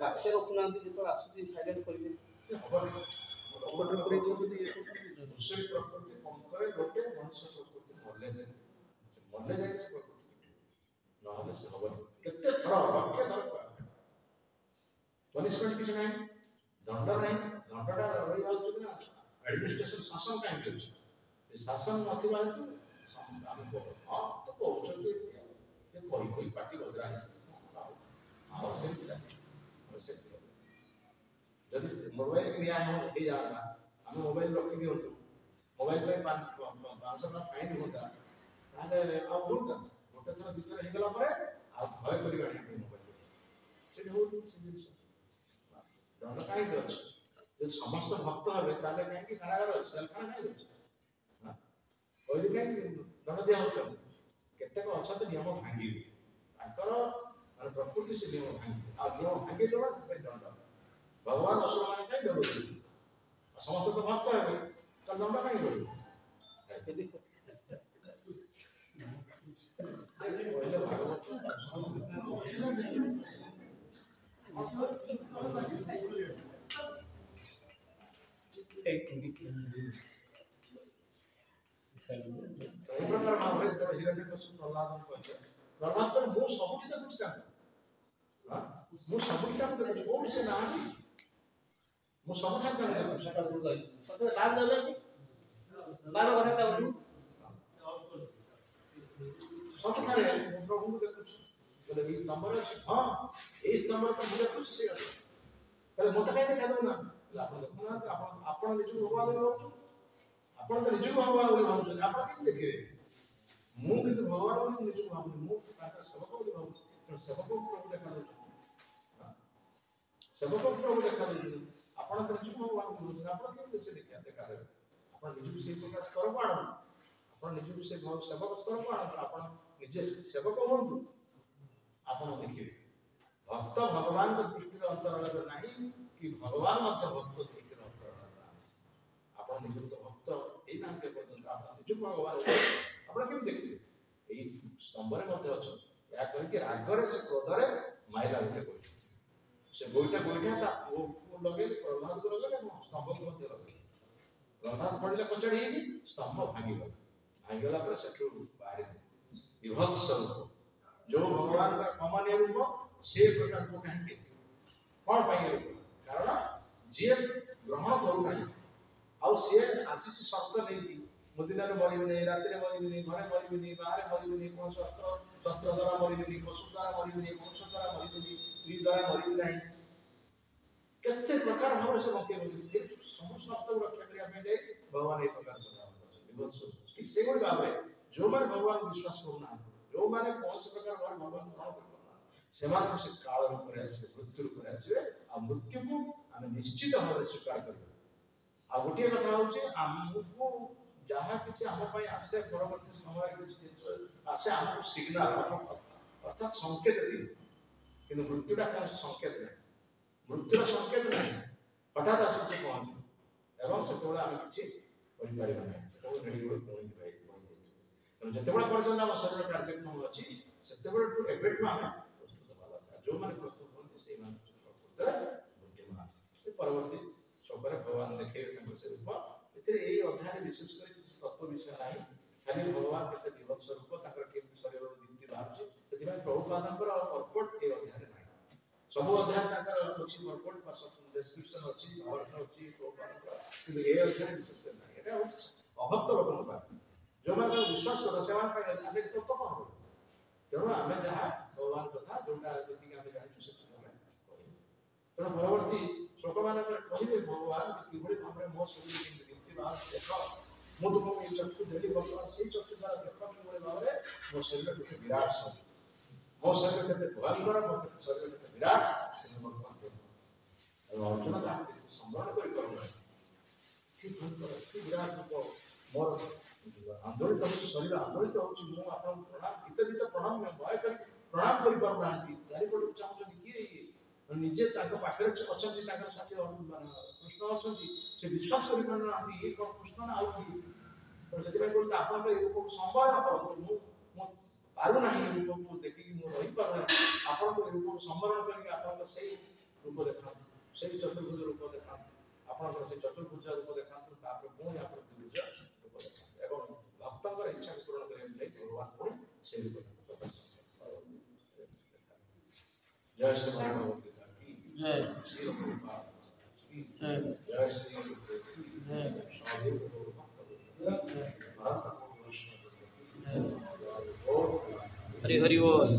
अक्षर अपनांती जेतो आसुची साइलेंट करिवे ऑर्डर करे जो भी दूसरे प्रकृति कम करे लोटे मनुष्य प्रकृति मरले जाए से प्रकृति नहले से हबन केते थरा वाक्य थरा पनिशमेंट किछ नाही दंड नाही दंडटा रही आउछ ना एडमिनिस्ट्रेशन शासन काहे होछ ए शासन नथिबा हेतु हम को हां तो कहउछ के कोई पार्टी बदरा है हां से जदि मोबाइल निया हो जाता हम मोबाइल रखी दियो मोबाइल पे 500 का फाइन होता ताले अब होता गोटे थर भीतर हे गला परे आ भय करी गाड़ी मोबाइल से हो से जिंस दंड काई अछि जे समस्त भक्त हबे ताले काई कि कारागार अछि जलखाना काई अछि हां कोई काई दंड दिया होता केते को अच्छा तो नियम भांगी ताकर माने प्रकृति से नियम भांगी आ नियम भांगी लोला दंड भगवान असुर माने काई डरो समस्त तो भक्त है तो दंड काई होई पहले भागवत एक प्रकार भाव है तो हिरण्यकशिपु प्रहलाद को प्रहलाद पर वो सब किता कुछ का हां वो सब किता कुछ कोन से ना मु सब खान कर सका दूर गई सते साथ ले ले बारो घरे ता बोलू सब खान प्रभु को कुछ बोले 20 नंबर हां 20 नंबर तो मुझे कुछ से पहले मत कहीं देखा दो ना आपण देखो ना आपण निजु भगवान रो आपण तो निजु भगवान बोली भाव आपण के देखिए मु किंतु भगवान बोली निजु भाव मु ताका सबक बोली भाव तो सबक प्रभु देखा दो सबक प्रभु देखा दो आपण तो निजु भगवान बोली आपण के से देखा दे आपण निजु से प्रकाश कर पाण आपण निजु से भाव सबक कर पाण आपण निजे सेवक होंतु आपण देखिए भक्त भगवान के दृष्टि अंतराल नहीं कि भगवान मध्य भक्त दृष्टि अंतराल आपण निज तो भक्त एई नाम के पर्यंत आपण निज भगवान आपण केम देखिए एई स्तंभरे मध्य अछ या करके रागरे से क्रोधरे माइला उठे पड़े से गोइटा ता वो लगे प्रहलाद को लगे स्तंभ को मध्य लगे रंधा पड़े कचड़ी स्तंभ भांगीगला पर से बाहर विभत्स रूप जो भगवान का कमान्य रूप से प्रकार को कहेंगे कौन पाएंगे कारण जी ग्रहण करूना आउ सी आसी शर्त नहीं मु दिन मरबी रात मरबी घरे मरबी बाहर मरबी कौन शस्त्र द्वारा मरबी पशु द्वारा मरबी मनुष्य द्वारा मरबी स्त्री द्वारा मरबी ना केते प्रकार भाव से मके समस्त को रक्षा करने भगवान एक प्रकार ठीक से भाव जो मैंने भगवान विश्वास करूना जो मैंने कौन से प्रकार भगवान ग्रहण कर से काल रूप मृत्यु रूप आ मृत्यु को आम निश्चित भाव स्वीकार कर गोटे कथा हूँ आमको जहाँ कि आम आसे परवर्त समय आसे आमको सिग्नाल अर्थात संकेत दिए कि मृत्युटा कौन संकेत नहीं मृत्युर संकेत नहीं हठात आस पहुंचे एवं से आम कि जिते पर्यटन आम शरीर कार्यक्रम अच्छी से एवेटू आम जो मैंने प्रस्तुत होती से बुद्धिमान परवर्ती समय भगवान देखे रूप अध्याय विशेष कर तत्व विषय ना खाली भगवान के दिवस स्वरूप शरीर दीप्ति बाहर से प्रभुपाद कर्पट ये अध्याय ना सब अध्याय अच्छी कर्पट डिस्क्रिप्शन अच्छी अच्छी प्रभुपाद ये अध्याय विशेष कर अभक्त लोक जो मैंने विश्वास कर तत्व कौन हो तेणु आम जहाँ भगवान कथा जोटा जी आम जानू तेणु परवर्ती श्लोक मान कहे भगवान कि भाव में मो शरीर दीप्ति बाहर देख मुझे तुमको ये चक्षु देली बर्तमान से चक्षु द्वारा देख कि भाव में मो शरीर के विराट सब मो शरीर के भयंकर मो शरीर के विराट अर्जुन संवरण कर विराट रूप मोर आंदोलित शरीर आंदोलित होती प्रणाम गीत गीत प्रणाम भय कर प्रणाम कर पाना चारिपट चाहते किए निजे पाखे अच्छा साथी कृष्ण अच्छा से विश्वास कर पाना ये कौन कृष्ण ना आउ से आप संवरण करूँ पारना रूप को देखिए मुझे रही पार आप रूप संवरण करके रूप देखा से चतुर्भुज रूप देखा आप चतुर्भुज रूप देखा पुणी आप द्विभुज रूप देखा एवं भक्त इच्छा पूरण करने भगवान पुणी से रूप जय श्री भगवद गीता की जय श्री प्रभुपाद की जय श्री हरि हरि बोल।